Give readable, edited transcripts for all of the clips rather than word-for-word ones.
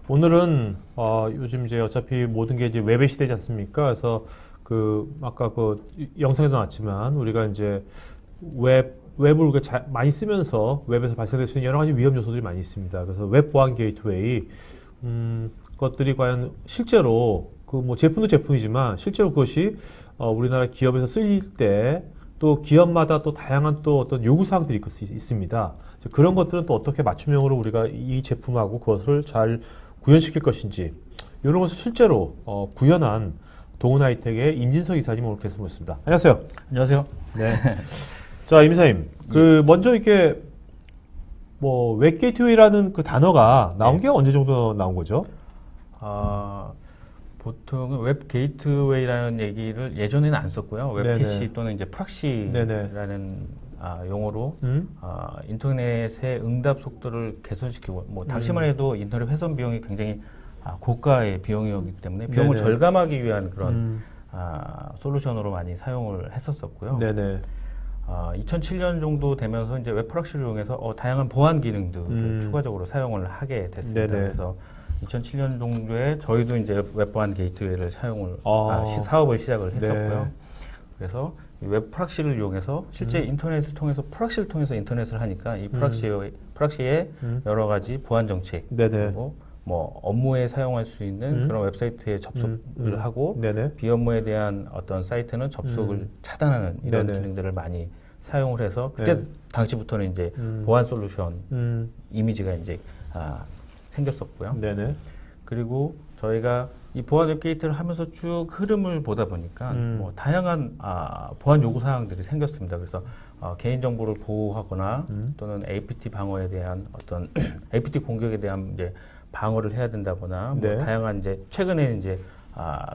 오늘은 요즘 이제 어차피 모든 게 이제 웹의 시대지 않습니까? 그래서 아까 영상에도 나왔지만 우리가 이제 웹을 우리가 많이 쓰면서 웹에서 발생될 수 있는 여러 가지 위험 요소들이 많이 있습니다. 그래서 웹 보안 게이트웨이 것들이 과연 실제로 뭐 제품도 제품이지만 실제로 그것이 우리나라 기업에서 쓰일 때 또 기업마다 또 다양한 또 어떤 요구 사항들이 있습니다. 그런 것들은 또 어떻게 맞춤형으로 우리가 이 제품하고 그것을 잘 구현시킬 것인지 이런 것을 실제로 구현한 동훈하이텍의 임진석 이사님 오늘 게스트 모셨습니다. 안녕하세요. 안녕하세요. 네. 자, 임 이사님, 먼저 이게 뭐 웹 게이트웨이라는 그 단어가 나온 게 언제 정도 나온 거죠? 보통은 웹 게이트웨이라는 얘기를 예전에는 안 썼고요. 웹 캐시 또는 이제 프락시라는 용어로 인터넷의 응답 속도를 개선시키고 뭐 당시만 해도 인터넷 회선 비용이 굉장히 고가의 비용이었기 때문에 비용을 절감하기 위한 그런 솔루션으로 많이 사용을 했었었고요. 2007년 정도 되면서 이제 웹 프락시를 이용해서 다양한 보안 기능들을 추가적으로 사용을 하게 됐습니다. 그래서 2007년 정도에 저희도 이제 웹 보안 게이트웨이를 사업을 시작을 했었고요. 그래서 웹 프락시를 이용해서 실제 인터넷을 통해서 프락시를 통해서 인터넷을 하니까 이 프락시의 여러 가지 보안 정책 그리고 뭐 업무에 사용할 수 있는 그런 웹사이트에 접속을 하고 비업무에 대한 어떤 사이트는 접속을 차단하는 이런 기능들을 많이 사용을 해서 그때 당시부터는 이제 보안 솔루션 이미지가 이제 생겼었고요. 그리고 저희가 이 보안 웹 게이트를 하면서 쭉 흐름을 보다 보니까 뭐 다양한 보안 요구 사항들이 생겼습니다. 그래서 개인 정보를 보호하거나 또는 APT 방어에 대한 어떤 APT 공격에 대한 이제 방어를 해야 된다거나 뭐 다양한 이제 최근에 이제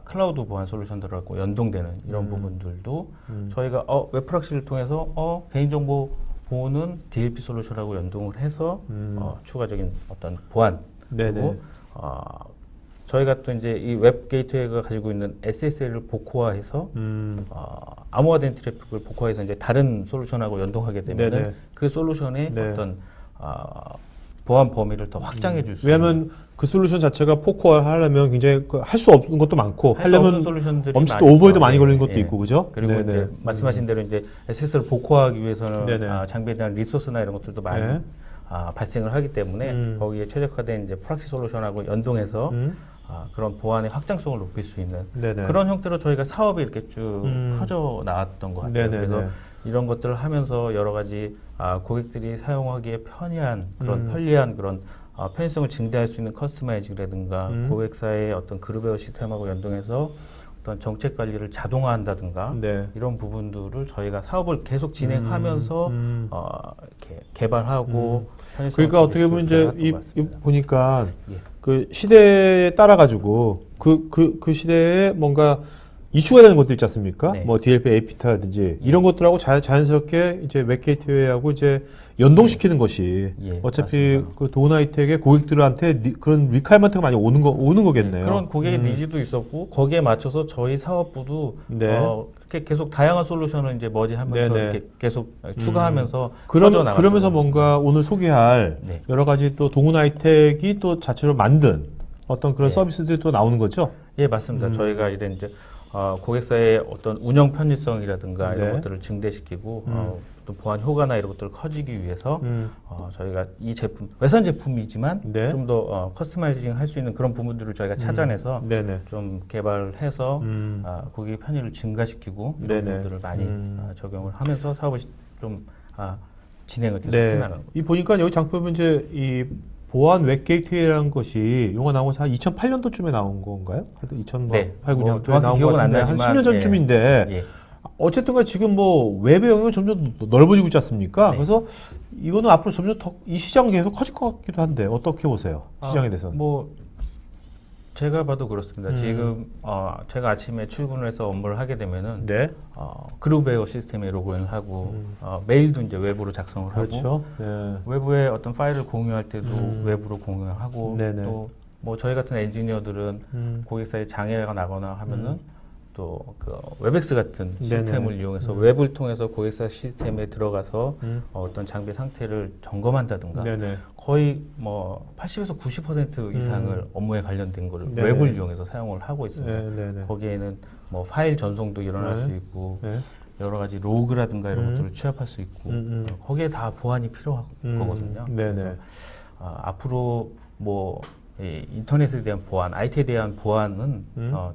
클라우드 보안 솔루션들하고 연동되는 이런 부분들도 저희가 웹 프락시를 통해서 개인 정보 보호는 DLP 솔루션하고 연동을 해서 추가적인 어떤 보안 그리고 저희가 또 이제 이 웹 게이트웨이가 가지고 있는 SSL을 복호화해서 암호화된 트래픽을 복호해서 이제 다른 솔루션하고 연동하게 되면 그 솔루션의 어떤 보안 범위를 더 확장해 줄 수 있는. 왜냐하면 그 솔루션 자체가 포커화 하려면 굉장히 할 수 없는 것도 많고 하려면 솔루션들이 엄청 오버헤드 많이 걸리는 것도 있고 그죠? 그리고 이제 말씀하신 대로 이제 SS를 복호하기 위해서는 장비에 대한 리소스나 이런 것들도 많이 발생을 하기 때문에 거기에 최적화된 이제 프락시 솔루션하고 연동해서 그런 보안의 확장성을 높일 수 있는 그런 형태로 저희가 사업이 이렇게 쭉 커져 나왔던 것 같아요. 그래서 이런 것들을 하면서 여러 가지 고객들이 사용하기에 편리한 그런 편의성을 증대할 수 있는 커스터마이징이라든가 고객사의 어떤 그룹웨어 시스템하고 연동해서 어떤 정책 관리를 자동화한다든가 이런 부분들을 저희가 사업을 계속 진행하면서 이렇게 개발하고 그러니까 어떻게 보면 이제 보니까 그 시대에 따라 가지고 그 시대에 뭔가 이슈가 되는 것도 있지 않습니까? 뭐 DLP, APT라든지 이런 것들하고 자연스럽게 이제 웹 게이트웨이하고 이제 연동시키는 것이 어차피 맞습니다. 그 동훈하이텍의 고객들한테 그런 리퀘어먼트가 많이 오는 거겠네요. 그런 고객의 니즈도 있었고 거기에 맞춰서 저희 사업부도 그렇게 계속 다양한 솔루션을 이제 머지하면서 이렇게 계속 추가하면서 그러면서 뭔가 오늘 소개할 여러 가지 또 동훈하이텍이 또 자체로 만든 어떤 그런 서비스들이 또 나오는 거죠? 예, 맞습니다. 저희가 이런 이제 고객사의 어떤 운영 편의성이라든가 이런 것들을 증대시키고 또 보안 효과나 이런 것들을 커지기 위해서 저희가 이 제품 외산 제품이지만 좀 더 커스터마이징 할 수 있는 그런 부분들을 저희가 찾아내서 좀 개발해서 고객의 편의를 증가시키고 이런 부분들을 많이 적용을 하면서 사업을 좀 진행을 계속 해나가는 겁니다. 이 보니까 여기 장표는 이제 이 보안 웹 게이트웨이라는 것이 용어 나온 것이 한 2008년도쯤에 나온 건가요? 2008, 9년 정확히 기억은 안 한 나지만 10년 전쯤인데 어쨌든간 지금 뭐 웹의 영역은 점점 넓어지고 있지 않습니까? 그래서 이거는 앞으로 점점 더 이 시장은 계속 커질 것 같기도 한데 어떻게 보세요? 시장에 대해서? 뭐 제가 봐도 그렇습니다. 지금 제가 아침에 출근을 해서 업무를 하게 되면은 그룹웨어 시스템에 로그인을 하고 메일도 이제 웹으로 작성을 하고 외부에 어떤 파일을 공유할 때도 웹으로 공유하고 또 뭐 저희 같은 엔지니어들은 고객사에 장애가 나거나 하면은 또 그 웹엑스 같은 시스템을 네네. 이용해서 웹을 통해서 고객사 시스템에 들어가서 어떤 장비 상태를 점검한다든가 네네. 거의 뭐 80에서 90% 이상을 업무에 관련된 거를 네네. 웹을 이용해서 사용을 하고 있습니다. 네네. 거기에는 뭐 파일 전송도 일어날 네. 수 있고 네. 여러 가지 로그라든가 이런 것들을 취합할 수 있고 거기에 다 보안이 필요한 거거든요. 네네. 그래서 앞으로 뭐 이 인터넷에 대한 보안, IT에 대한 보안은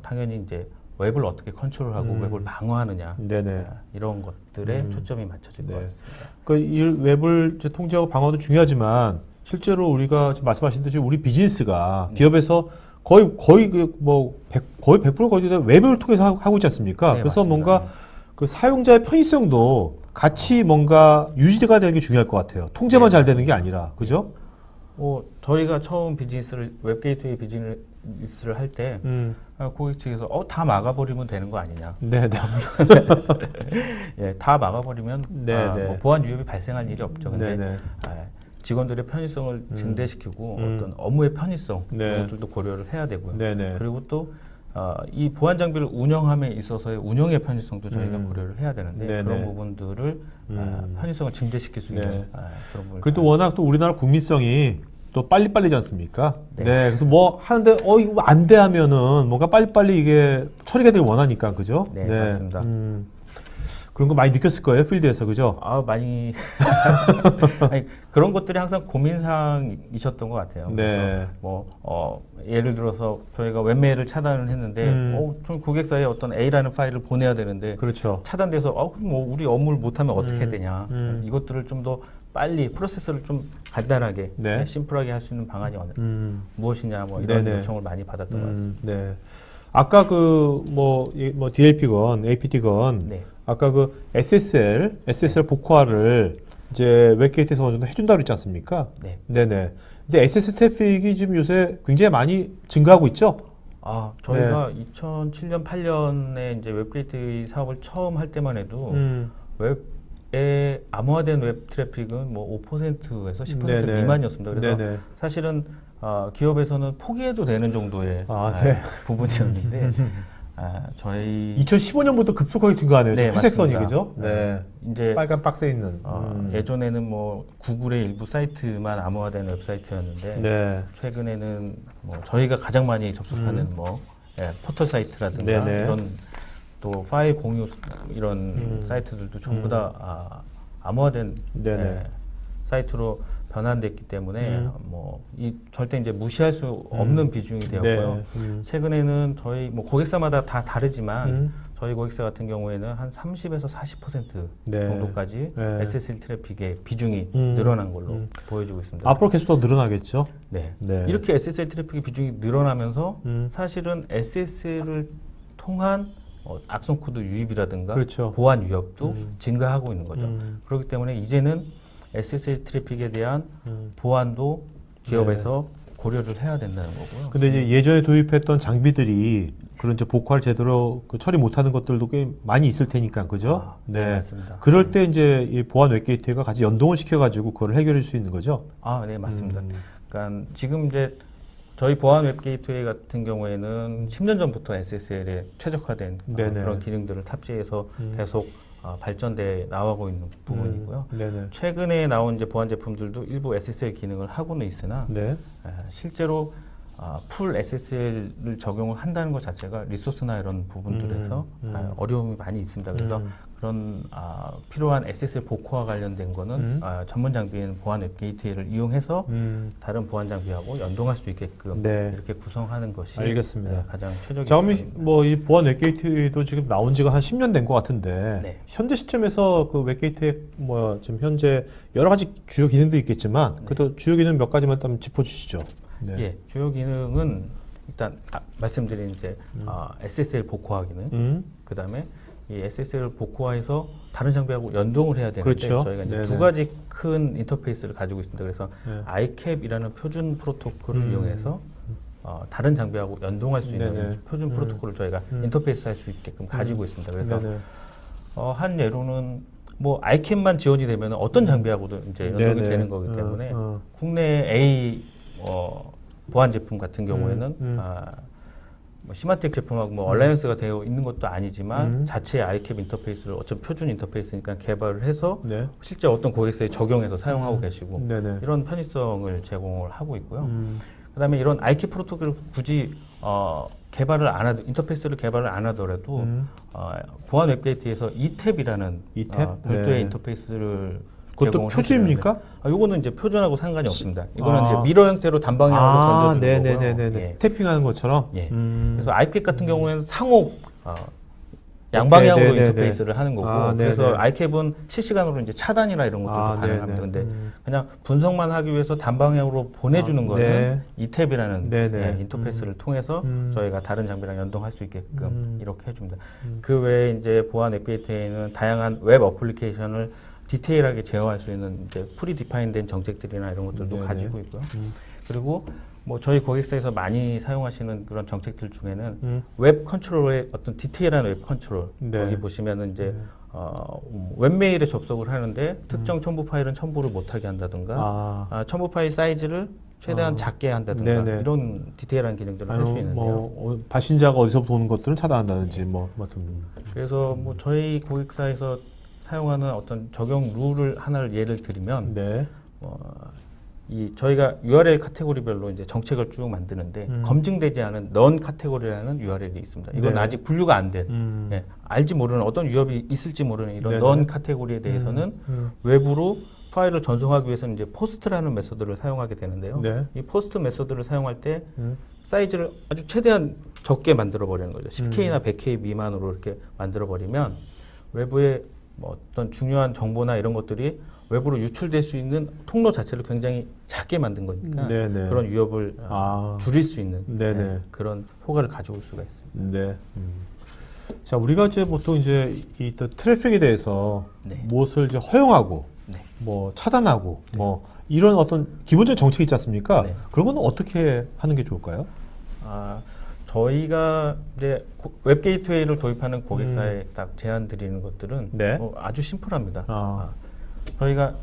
당연히 이제 웹을 어떻게 컨트롤하고 웹을 방어하느냐 네네. 이런 것들에 초점이 맞춰질 것 네. 같습니다. 그 이 웹을 이제 통제하고 방어도 중요하지만 실제로 우리가 지금 말씀하신 듯이 우리 비즈니스가 기업에서 거의 거의 100% 거의 다 웹을 통해서 하고 있지 않습니까? 네, 그래서 맞습니다. 뭔가 그 사용자의 편의성도 같이 뭔가 유지가 되는 게 중요할 것 같아요. 통제만 네, 잘 되는 게 아니라, 그죠? 저희가 처음 비즈니스를 웹 게이트웨이 비즈니스를 할 때 고객 측에서 다 막아버리면 되는 거 아니냐? 네, 네. 예, 다 막아버리면 네, 네. 뭐 보안 위협이 발생할 일이 없죠. 근데 네, 네. 직원들의 편의성을 증대시키고 어떤 업무의 편의성 네. 이런 것들도 고려를 해야 되고요. 네, 네. 그리고 또 이 보안 장비를 운영함에 있어서의 운영의 편의성도 저희가 고려를 해야 되는데 네, 그런 네. 부분들을 편의성을 증대시킬 수 있는 네. 그런 부분을 그리고 또 워낙 또 우리나라 국민성이 또 빨리빨리지 않습니까? 네. 네. 그래서 뭐 하는데 이거 안 돼 하면은 뭔가 빨리빨리 이게 처리가 되길 원하니까, 그죠? 네, 맞습니다. 그런 거 많이 느꼈을 거예요, 필드에서, 그죠? 많이 아니, 그런 것들이 항상 고민사항이셨던 것 같아요. 네. 그래서 뭐 예를 들어서 저희가 웹메일을 차단을 했는데 좀 고객사에 어떤 A라는 파일을 보내야 되는데 그렇죠. 차단돼서 그럼 뭐 우리 업무를 못하면 어떻게 되냐 이것들을 좀 더 빨리 프로세스를 좀 간단하게 네. 심플하게 할 수 있는 방안이 무엇이냐 뭐 이런 네네. 요청을 많이 받았던 것 같습니다. 네. 아까 뭐 DLP건 APT건 네. 아까 그 SSL 복화를 이제 웹게이트에서 어느 정도 해준다고 그랬지 않습니까? 네. 네네. 근데 SSL 트래픽이 지금 요새 굉장히 많이 증가하고 있죠? 저희가 2007년, 8년에 이제 웹게이트 사업을 처음 할 때만 해도 웹에 암호화된 웹 트래픽은 뭐 5%에서 10% 네네. 미만이었습니다. 그래서 네네. 사실은 기업에서는 포기해도 되는 정도의 네. 부분이었는데 저희 2015년부터 급속하게 증가하네요. 네, 회색선이, 맞습니다. 그죠? 네. 이제 빨간 박스에 있는. 예전에는 뭐 구글의 일부 사이트만 암호화된 웹사이트였는데 네. 최근에는 뭐 저희가 가장 많이 접속하는 포털 사이트라든가 네네. 이런 또 파일 공유 이런 사이트들도 전부 다 암호화된 네네. 사이트로 변환됐기 때문에 절대 이제 무시할 수 없는 비중이 되었고요. 네. 최근에는 저희 뭐 고객사마다 다 다르지만 저희 고객사 같은 경우에는 한 30에서 40% 네. 정도까지 네. SSL 트래픽의 비중이 늘어난 걸로 보여지고 있습니다. 앞으로 계속 더 늘어나겠죠? 네. 네. 이렇게 SSL 트래픽의 비중이 늘어나면서 사실은 SSL을 통한 악성 코드 유입이라든가 그렇죠. 보안 위협도 증가하고 있는 거죠. 그렇기 때문에 이제는 SSL 트래픽에 대한 보안도 기업에서 고려를 해야 된다는 거고요. 근데 이제 예전에 도입했던 장비들이 그런 이제 복화를 제대로 처리 못하는 것들도 꽤 많이 있을 테니까, 그죠? 네, 맞습니다. 그럴 때 이제 이 보안 웹게이트가 같이 연동을 시켜가지고 그걸 해결할 수 있는 거죠? 네, 맞습니다. 그러니까 지금 이제 저희 보안 웹 게이트웨이 같은 경우에는 10년 전부터 SSL에 최적화된 그런 기능들을 탑재해서 계속 발전돼 나가고 있는 부분이고요. 최근에 나온 이제 보안 제품들도 일부 SSL 기능을 하고는 있으나 실제로 풀 SSL을 적용을 한다는 것 자체가 리소스나 이런 부분들에서 어려움이 많이 있습니다. 그래서 그런 필요한 SSL 복호와 관련된 거는 전문 장비인 보안 웹 게이트웨이를 이용해서 다른 보안 장비하고 연동할 수 있게끔 이렇게 구성하는 것이 알겠습니다. 가장 최적인. 자, 이 보안 웹 게이트웨이도 지금 나온 지가 한 10년 된 것 같은데 현재 시점에서 그 웹 게이트웨이 지금 현재 여러 가지 주요 기능도 있겠지만 그래도 주요 기능 몇 가지만 좀 짚어주시죠. 예, 주요 기능은 일단 말씀드린 이제 SSL 복호화 기능, 그 다음에 이 SSL 복호화해서 다른 장비하고 연동을 해야 되는데 저희가 이제 두 가지 큰 인터페이스를 가지고 있습니다. 그래서 ICAP이라는 표준 프로토콜을 이용해서 다른 장비하고 연동할 수 있는 표준 프로토콜을 저희가 인터페이스 할 수 있게끔 가지고 있습니다. 그래서 한 예로는 뭐 ICAP만 지원이 되면 어떤 장비하고도 이제 연동이 되는 거기 때문에 국내 A 보안 제품 같은 경우에는 뭐 시마텍 제품하고 뭐 얼라이언스가 되어 있는 것도 아니지만 자체 아이캡 인터페이스를 어차피 표준 인터페이스니까 개발을 해서 네. 실제 어떤 고객사에 적용해서 사용하고 계시고 네네. 이런 편의성을 제공을 하고 있고요. 그다음에 이런 아이캡 프로토콜을 굳이 개발을 안 하더 인터페이스를 개발을 안 하더라도 보안 웹게이트에서 이탭이라는 별도의 네. 인터페이스를 그것도 표준입니까? 이거는 이제 표준하고 상관이 없습니다. 이거는 이제 미러 형태로 단방향으로 던져주는 거고요. 네네네네. 예. 태핑하는 것처럼. 예. 그래서 아이캡 같은 경우에는 상호 양방향으로 네네네네. 인터페이스를 하는 거고, 그래서 네네. 아이캡은 실시간으로 이제 차단이나 이런 것들도 가능합니다. 근데 그냥 분석만 하기 위해서 단방향으로 보내주는 거는 이탭이라는 예, 인터페이스를 통해서 저희가 다른 장비랑 연동할 수 있게끔 이렇게 해줍니다. 그 외에 이제 보안 웹게이트에는 다양한 웹 어플리케이션을 디테일하게 제어할 수 있는 이제 프리 디파인된 정책들이나 이런 것들도 네네. 가지고 있고요. 그리고 뭐 저희 고객사에서 많이 사용하시는 그런 정책들 중에는 웹 컨트롤의 어떤 디테일한 웹 컨트롤 네. 여기 보시면은 이제 웹메일에 접속을 하는데 특정 첨부 파일은 첨부를 못하게 한다든가 첨부 파일 사이즈를 최대한 작게 한다든가 네네. 이런 디테일한 기능들을 할 수 있는데요. 뭐 발신자가 어디서 보는 것들은 차단한다든지 뭐 그래서 뭐 저희 고객사에서 사용하는 어떤 적용 룰을 하나를 예를 들면 네. 이 저희가 URL 카테고리별로 이제 정책을 쭉 만드는데 검증되지 않은 넌 카테고리라는 URL이 있습니다. 이건 네. 아직 분류가 안 된, 예, 알지 모르는 어떤 위협이 있을지 모르는 이런 네네. 넌 카테고리에 대해서는 외부로 파일을 전송하기 위해서는 이제 포스트라는 메서드를 사용하게 되는데요. 네. 이 포스트 메서드를 사용할 때 사이즈를 아주 최대한 적게 만들어 버리는 거죠. 10K나 100K 미만으로 이렇게 만들어 버리면 외부에 뭐 어떤 중요한 정보나 이런 것들이 외부로 유출될 수 있는 통로 자체를 굉장히 작게 만든 거니까 네네. 그런 위협을 줄일 수 있는 네네. 그런 효과를 가져올 수가 있습니다. 네. 자, 우리가 이제 보통 이제 이 또 트래픽에 대해서 네. 무엇을 이제 허용하고 네. 뭐 차단하고 뭐 이런 어떤 기본적인 정책이 있지 않습니까? 네. 그런 건 어떻게 하는 게 좋을까요? 저희가 이제 웹 게이트웨이를 도입하는 고객사에 딱 제안 드리는 것들은 네. 아주 심플합니다. 저희가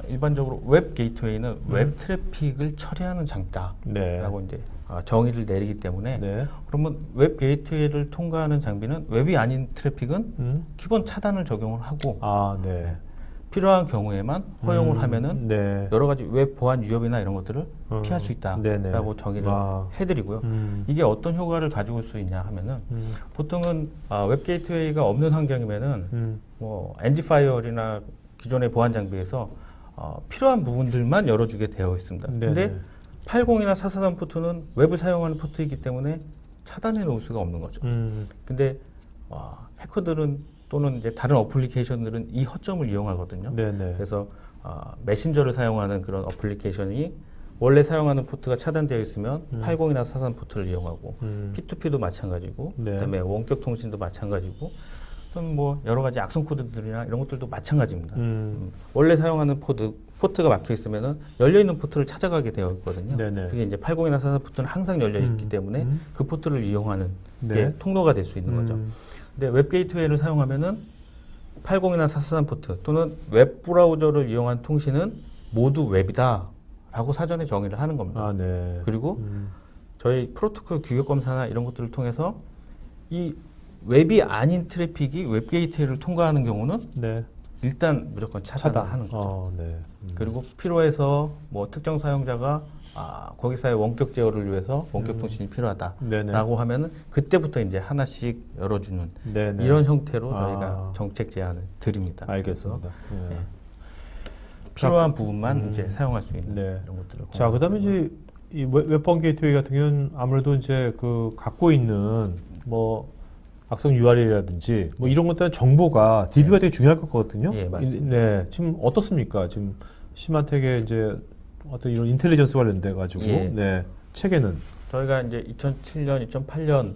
일반적으로 웹 게이트웨이는 웹 트래픽을 처리하는 장비다라고 네. 이제 정의를 내리기 때문에 네. 그러면 웹 게이트웨이를 통과하는 장비는 웹이 아닌 트래픽은 기본 차단을 적용을 하고 네. 필요한 경우에만 허용을 하면은 네. 여러 가지 웹 보안 위협이나 이런 것들을 피할 수 있다라고 정의를 해드리고요. 이게 어떤 효과를 가져올 수 있냐 하면은 보통은 웹 게이트웨이가 없는 환경이면은 뭐 NG-파이어나 기존의 보안 장비에서 필요한 부분들만 열어주게 되어 있습니다. 근데 80이나 443 포트는 웹을 사용하는 포트이기 때문에 차단해 놓을 수가 없는 거죠. 근데 해커들은 또는 이제 다른 어플리케이션들은 이 허점을 이용하거든요. 네네. 그래서 메신저를 사용하는 그런 어플리케이션이 원래 사용하는 포트가 차단되어 있으면 80이나 443 포트를 이용하고 P2P도 마찬가지고 그다음에 원격 통신도 마찬가지고 또는 뭐 여러 가지 악성 코드들이나 이런 것들도 마찬가지입니다. 원래 사용하는 포트가 막혀 있으면은 열려 있는 포트를 찾아가게 되어 있거든요. 네네. 그게 이제 80이나 443 포트는 항상 열려 있기 때문에 그 포트를 이용하는 게 통로가 될 수 있는 거죠. 근데 웹 게이트웨이를 사용하면은 80이나 443 포트 또는 웹 브라우저를 이용한 통신은 모두 웹이다라고 사전에 정의를 하는 겁니다. 네. 그리고 저희 프로토콜 규격 검사나 이런 것들을 통해서 이 웹이 아닌 트래픽이 웹 게이트웨이를 통과하는 경우는 일단 무조건 차단하는 거죠. 그리고 필요해서 뭐 특정 사용자가 고객사의 원격 제어를 위해서 원격 통신이 필요하다라고 하면은 그때부터 이제 하나씩 열어주는 이런 형태로 저희가 정책 제안을 드립니다. 알겠습니다. 그래서, 필요한 부분만 이제 사용할 수 있는 이런 것들을. 자, 그다음에 이제 이 웹보안 게이트웨이 같은 경우는 아무래도 이제 그 갖고 있는 뭐 악성 URL이라든지 뭐 이런 것들은 정보가 DB가 되게 중요할 것 같거든요. 예, 맞습니다. 지금 어떻습니까? 지금 시마텍의 이제 어떤 이런 인텔리전스 관련돼 가지고 체계는 저희가 이제 2007년, 2008년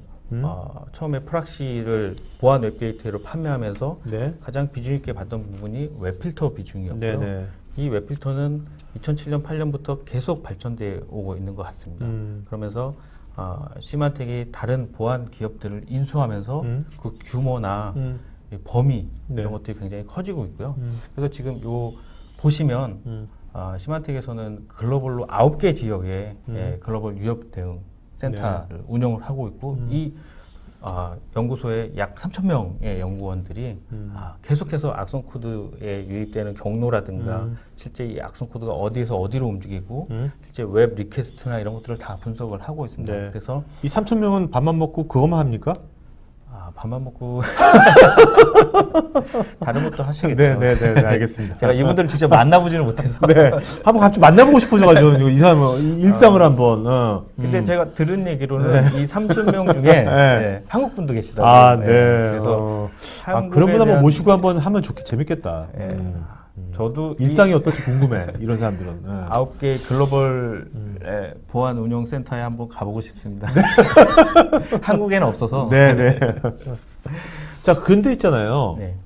처음에 프락시를 보안 웹게이트웨이로 판매하면서 가장 비중 있게 봤던 부분이 웹필터 비중이었고요. 이 웹필터는 2007년, 8년부터 계속 발전되어 오고 있는 것 같습니다. 그러면서 시마텍이 다른 보안 기업들을 인수하면서 그 규모나 범위 이런 것들이 굉장히 커지고 있고요. 그래서 지금 요 보시면 시마텍에서는 글로벌로 9개 지역의 글로벌 위협 대응 센터를 운영을 하고 있고 이 연구소에 약 3,000명의 연구원들이 계속해서 악성 코드에 유입되는 경로라든가 실제 이 악성 코드가 어디에서 어디로 움직이고 실제 웹 리퀘스트나 이런 것들을 다 분석을 하고 있습니다. 네. 그래서 이 3,000명은 밥만 먹고 그것만 합니까? 밥만 먹고 다른 것도 하시겠죠. 네, 알겠습니다. 제가 이분들을 직접 만나보지는 못해서. 네, 한번 갑자기 만나보고 싶어져가지고 이 사람 일상을 한번. 근데 제가 들은 얘기로는 이 3,000명 중에 한국 분도 계시다고. 네. 그래서 그런 분 한번 모시고 한번 하면 재밌겠다. 저도 일상이 어떨지 궁금해. 이런 사람들은. 9개 글로벌 보안 운영 센터에 한번 가보고 싶습니다. 한국에는 없어서. 네. 자, 그런데 있잖아요. 네.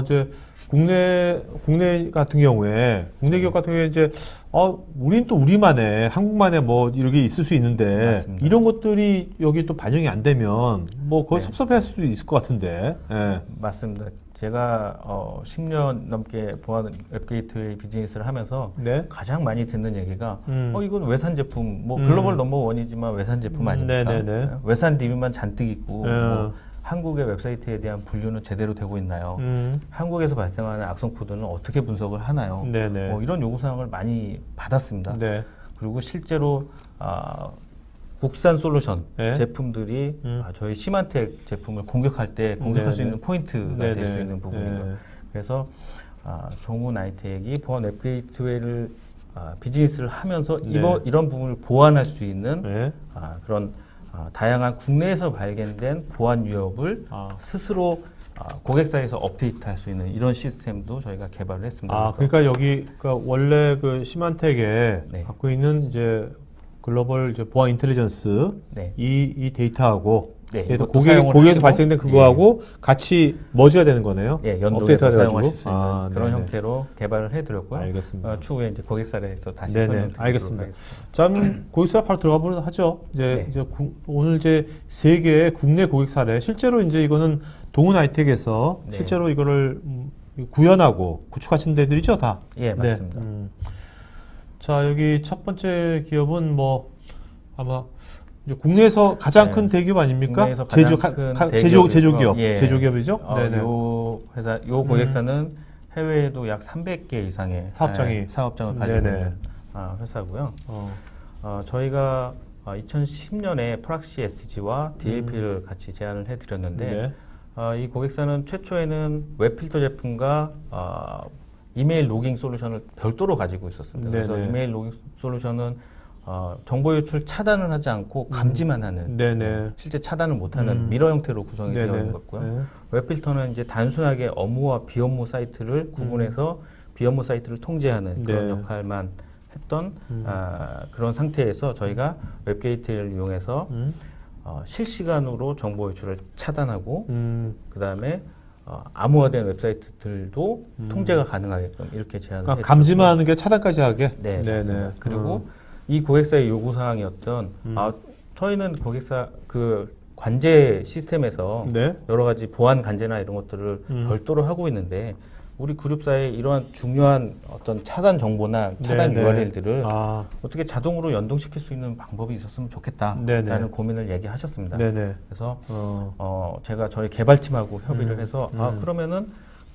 이제 국내 같은 경우에 국내 기업 같은 경우에 이제 우린 또 우리만의 한국만의 뭐 이렇게 있을 수 있는데 맞습니다. 이런 것들이 여기 또 반영이 안 되면 뭐 거의 섭섭해할 수도 있을 것 같은데. 네. 맞습니다. 제가 10년 넘게 보안 웹게이트웨이 비즈니스를 하면서 네. 가장 많이 듣는 얘기가 이건 외산 제품, 뭐 글로벌 넘버원이지만 외산 제품 아닙니까? 네네네. 외산 DB만 잔뜩 있고 네. 뭐 한국의 웹사이트에 대한 분류는 제대로 되고 있나요? 한국에서 발생하는 악성 코드는 어떻게 분석을 하나요? 네네. 뭐 이런 요구사항을 많이 받았습니다. 네. 그리고 실제로 국산 솔루션 네. 제품들이 저희 시만텍 제품을 공격할 때 공격할 수 있는 포인트가 될 수 있는 부분이고요. 그래서 동훈 아이텍이 보안 웹게이트웨이를 비즈니스를 하면서 이런 부분을 보완할 수 있는 그런 다양한 국내에서 발견된 보안 위협을 스스로 고객사에서 업데이트할 수 있는 이런 시스템도 저희가 개발을 했습니다. 그러니까 여기 원래 그 시만텍에 갖고 있는 이제 글로벌 이제 보안 인텔리전스 이 데이터하고 그래서 고객에서 발생된 그거하고 같이 머지가 되는 거네요. 연동해서 사용하실 수 있는 그런 형태로 개발을 해드렸고요. 알겠습니다. 추후에 이제 고객사에서 다시 설명드리도록 하겠습니다. 자, 고객사 바로 들어가 보도록 하죠. 이제 오늘 이제 세 개의 국내 고객 사례 실제로 이제 이거는 동훈 아이텍에서 실제로 이거를 구현하고 구축하신 데들이죠, 다. 예, 맞습니다. 자, 여기 첫 번째 기업은 뭐 아마 이제 국내에서 가장 큰 대기업 아닙니까? 제조기업, 제조기업이죠. 요 회사, 요 고객사는 해외에도 약 300개 이상의 사업장을 가지고 있는 회사고요. 저희가 2010년에 프락시 SG와 DLP를 같이 제안을 해드렸는데 이 고객사는 최초에는 웹필터 제품과 이메일 로깅 솔루션을 별도로 가지고 있었습니다. 그래서 이메일 로깅 솔루션은 정보 유출 차단을 하지 않고 감지만 하는 실제 차단을 못하는 미러 형태로 구성이 되어 있는 거고요. 웹필터는 이제 단순하게 업무와 비업무 사이트를 구분해서 비업무 사이트를 통제하는 그런 역할만 했던 그런 상태에서 저희가 웹게이트를 이용해서 실시간으로 정보 유출을 차단하고 그 다음에 암호화된 웹사이트들도 통제가 가능하게끔 이렇게 제안을 했죠. 감지만 하는 게 차단까지 하게? 네, 맞습니다. 그리고 이 고객사의 요구사항이었던 저희는 고객사 그 관제 시스템에서 여러 가지 보안 관제나 이런 것들을 별도로 하고 있는데 우리 그룹사에 이러한 중요한 어떤 차단 정보나 차단 URL들을 어떻게 자동으로 연동시킬 수 있는 방법이 있었으면 좋겠다라는 고민을 얘기하셨습니다. 그래서 제가 저희 개발팀하고 협의를 해서 그러면은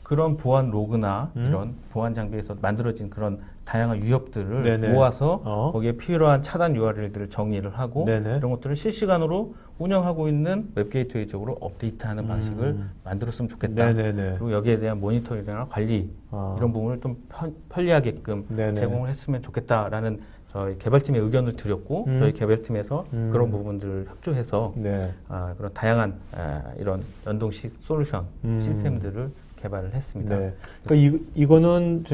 그런 보안 로그나 이런 보안 장비에서 만들어진 그런 다양한 위협들을 모아서 거기에 필요한 차단 URL들을 정리를 하고 이런 것들을 실시간으로 운영하고 있는 웹게이트웨이 쪽으로 업데이트하는 방식을 만들었으면 좋겠다. 그리고 여기에 대한 모니터링이나 관리 이런 부분을 좀 편리하게끔 제공을 했으면 좋겠다라는 저희 개발팀의 의견을 드렸고 저희 개발팀에서 그런 부분들을 협조해서 그런 다양한 이런 연동 솔루션 시스템들을 개발을 했습니다. 그러니까 이거는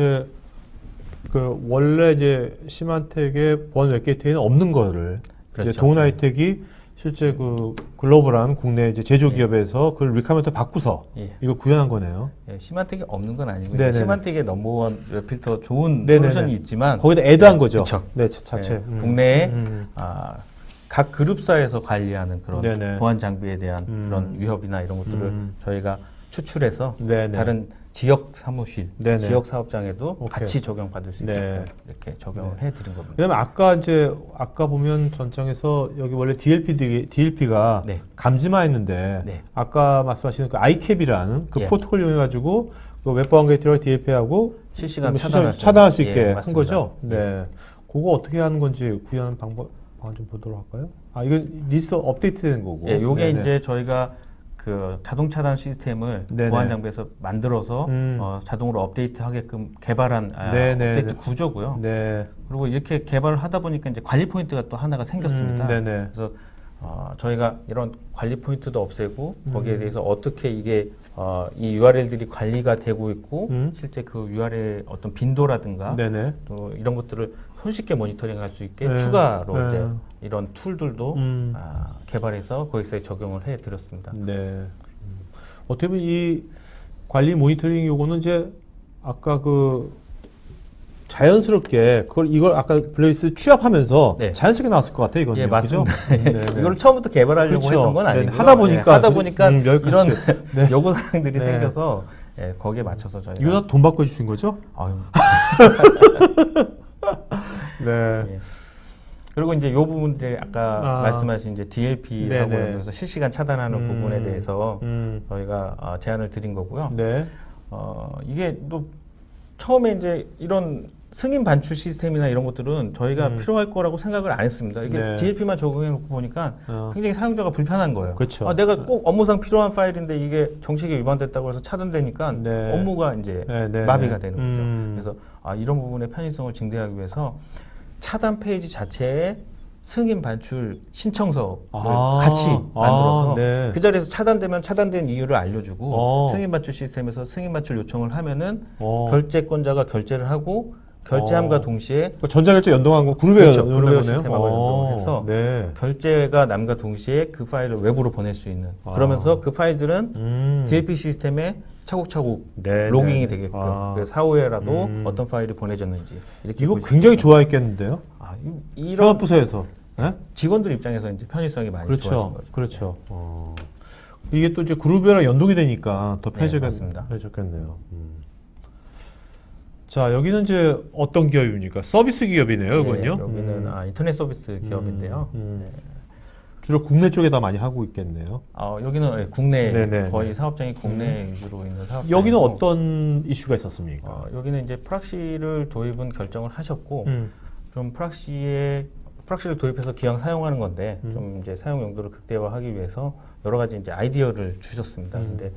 원래 이제 시만텍의 보안 웹게이트에는 없는 거를 이제 동훈 아이텍이 실제 그 글로벌한 국내 이제 제조기업에서 그걸 리퀘어먼트 바꾸서 이걸 구현한 거네요. 시만텍이 없는 건 아니고요. 시만텍의 넘버원 웹필터 좋은 솔루션이 있지만 거기다 애드한 거죠. 자체. 국내에 각 그룹사에서 관리하는 그런 보안 장비에 대한 그런 위협이나 이런 것들을 저희가 추출해서 네네. 다른 지역 사무실, 네네. 지역 사업장에도 오케이. 같이 적용받을 수 있게끔 네. 이렇게 적용을 네. 해드린 겁니다. 그다음에 아까 보면 전장에서 여기 원래 DLP가 네. 감지마였는데 네. 아까 말씀하시는 그 iCAP이라는 그 예. 프로토콜 이용해가지고 그 웹보안 게이트웨이 DLP하고 실시간 차단할 수 있게 한 맞습니다. 거죠. 네. 그거 어떻게 하는 건지 구현하는 방법 좀 보도록 할까요? 이거 리스트 업데이트된 거고. 예, 요게 네네. 이제 저희가 그 자동 차단 시스템을 네네. 보안 장비에서 만들어서 자동으로 업데이트하게끔 개발한 업데이트 구조고요. 네. 그리고 이렇게 개발을 하다 보니까 이제 관리 포인트가 또 하나가 생겼습니다. 네네. 그래서 저희가 이런 관리 포인트도 없애고 거기에 대해서 어떻게 이게 이 URL들이 관리가 되고 있고 실제 그 URL 어떤 빈도라든가 네네. 또 이런 것들을 손쉽게 모니터링할 수 있게 네. 추가로 네. 이제 이런 툴들도 개발해서 거기서 적용을 해드렸습니다. 네. 어떻게 보면 이 관리 모니터링 요거는 이제 아까 그 자연스럽게 이걸 아까 블레이스 취합하면서 네. 자연스럽게 나왔을 것 같아요. 이건 예, 맞습니다. 이걸 처음부터 개발하려고 그렇죠. 했던 건 아니고요. 네, 하다 보니까 이런 네. 요구사항들이 네. 생겨서 거기에 맞춰서 저희가 이거 다 돈 받고 해주신 거죠? 아유. 네. 예. 그리고 이제 요 부분들 아까 말씀하신 이제 DLP하고 네네. 연동해서 실시간 차단하는 부분에 대해서 저희가 제안을 드린 거고요. 네. 이게 또 처음에 이제 이런 승인 반출 시스템이나 이런 것들은 저희가 필요할 거라고 생각을 안 했습니다. 이게 네. DLP만 적용해 놓고 보니까 굉장히 사용자가 불편한 거예요. 그렇죠. 내가 꼭 업무상 필요한 파일인데 이게 정책에 위반됐다고 해서 차단되니까 네. 업무가 이제 네. 마비가 되는 거죠. 그래서 이런 부분의 편의성을 증대하기 위해서 차단 페이지 자체에 승인 반출 신청서를 같이 만들어서 네. 그 자리에서 차단되면 차단된 이유를 알려주고 승인 반출 시스템에서 승인 반출 요청을 하면은 결제권자가 결제를 하고 결제함과 동시에 전자결제 연동한 거 그룹에 그렇죠. 연동한 그룹 거네요. 시스템하고 연동해서 네. 결제가 남과 동시에 그 파일을 외부로 보낼 수 있는 그러면서 그 파일들은 DLP 시스템에 차곡차곡 네, 로깅이 네. 되게끔 그래서 사후에라도 어떤 파일이 보내졌는지 이렇게 이거 볼 수 굉장히 있어요. 좋아했겠는데요? 이런 현업부서에서. 네? 직원들 입장에서 이제 편의성이 많이 좋아진 그렇죠. 거죠. 그렇죠. 이게 또 이제 그룹이랑 연동이 되니까 더 맞습니다. 편해졌겠네요. 자, 여기는 이제 어떤 기업입니까? 서비스 기업이네요, 이건요. 여기는 인터넷 서비스 기업인데요. 네. 주로 국내 쪽에다 많이 하고 있겠네요. 여기는 국내 네네. 거의 사업장이 국내 위주로 있는 사업장. 여기는 어떤 이슈가 있었습니까? 여기는 이제 프락시를 도입은 결정을 하셨고 좀 프락시를 도입해서 기왕 사용하는 건데 좀 이제 사용 용도를 극대화하기 위해서 여러 가지 이제 아이디어를 주셨습니다. 근데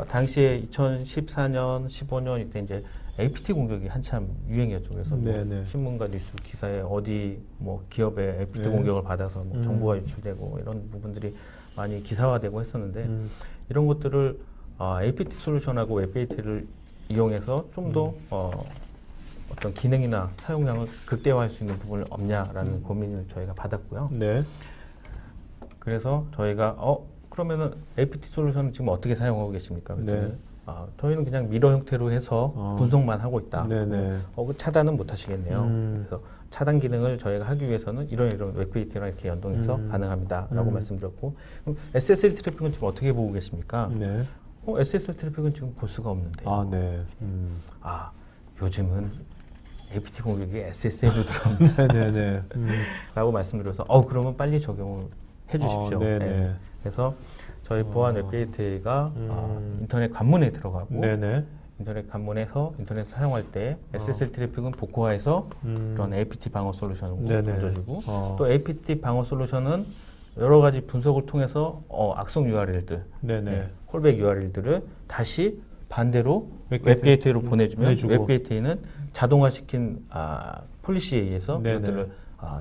당시에 2014년, 15년 이때 이제 APT 공격이 한참 유행이었죠. 그래서 뭐 신문과 뉴스 기사에 어디 뭐 기업의 APT 공격을 받아서 뭐 정보가 유출되고 이런 부분들이 많이 기사화되고 했었는데 이런 것들을 APT 솔루션하고 웹게이트를 이용해서 좀 더 어떤 기능이나 사용량을 극대화할 수 있는 부분을 없냐라는 고민을 저희가 받았고요. 네. 그래서 저희가 그러면은 APT 솔루션은 지금 어떻게 사용하고 계십니까? 그랬더니 저희는 그냥 미러 형태로 해서 분석만 하고 있다. 그 차단은 못 하시겠네요. 그래서 차단 기능을 저희가 하기 위해서는 이런 웹게이트랑 이렇게 연동해서 가능합니다라고 말씀드렸고, 그럼 SSL 트래픽은 지금 어떻게 보고 계십니까? 네. SSL 트래픽은 지금 볼 수가 없는데. 네. 요즘은 APT 공격이 SSL로 들어옵니다. 네네네. 라고 말씀드려서 그러면 빨리 적용을 해주십시오. 네. 그래서 저희 보안 웹게이트가 인터넷 관문에 들어가고 인터넷 관문에서 인터넷 사용할 때 SSL 트래픽은 복구화해서 그런 APT 방어 솔루션을 던져주고 또 APT 방어 솔루션은 여러 가지 분석을 통해서 악성 URL들, 콜백 URL들을 다시 반대로 웹게이트웨이로 보내주면 웹게이트웨이는 자동화시킨 폴리시에 의해서 이것들을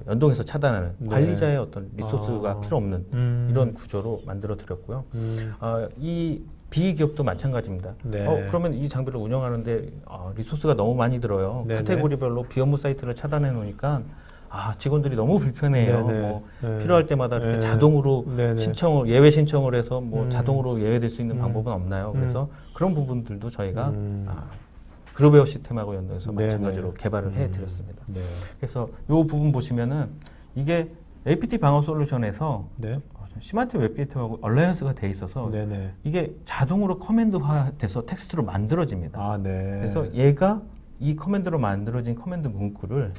연동해서 차단하는 관리자의 어떤 리소스가 필요 없는 이런 구조로 만들어 드렸고요. 이 B기업도 마찬가지입니다. 그러면 이 장비를 운영하는데 리소스가 너무 많이 들어요. 카테고리별로 비업무 사이트를 차단해 놓으니까 직원들이 너무 불편해요. 필요할 때마다 이렇게 자동으로 예외 신청을 해서 자동으로 예외될 수 있는 방법은 없나요? 그래서 그런 부분들도 저희가 그룹웨어 시스템하고 연동해서 마찬가지로 개발을 해드렸습니다. 그래서 이 부분 보시면은 이게 APT 방어 솔루션에서 네. 시만테 웹 게이트하고 얼라이언스가 돼 있어서 네네. 이게 자동으로 커맨드화돼서 텍스트로 만들어집니다. 아, 네. 그래서 얘가 이 커맨드로 만들어진 커맨드 문구를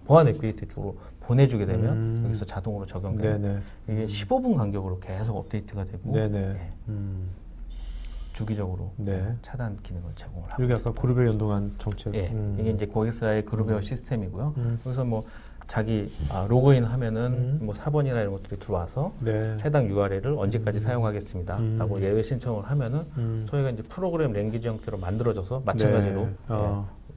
보안 웹 게이트 쪽으로 보내주게 되면 여기서 자동으로 적용돼요. 네네. 이게 15분 간격으로 계속 업데이트가 되고 네네. 예, 주기적으로 네. 차단 기능을 제공을 하고 여기 있습니다. 아까 그룹에 연동한 정책. 예, 이게 이제 고객사의 그룹웨어 시스템이고요. 음. 그래서 뭐 자기 로그인 하면은 뭐 4번이나 이런 것들이 들어와서 네. 해당 URL을 언제까지 사용하겠습니다. 라고 예외 신청을 하면은 저희가 이제 프로그램 랭귀지 형태로 만들어져서 마찬가지로 네.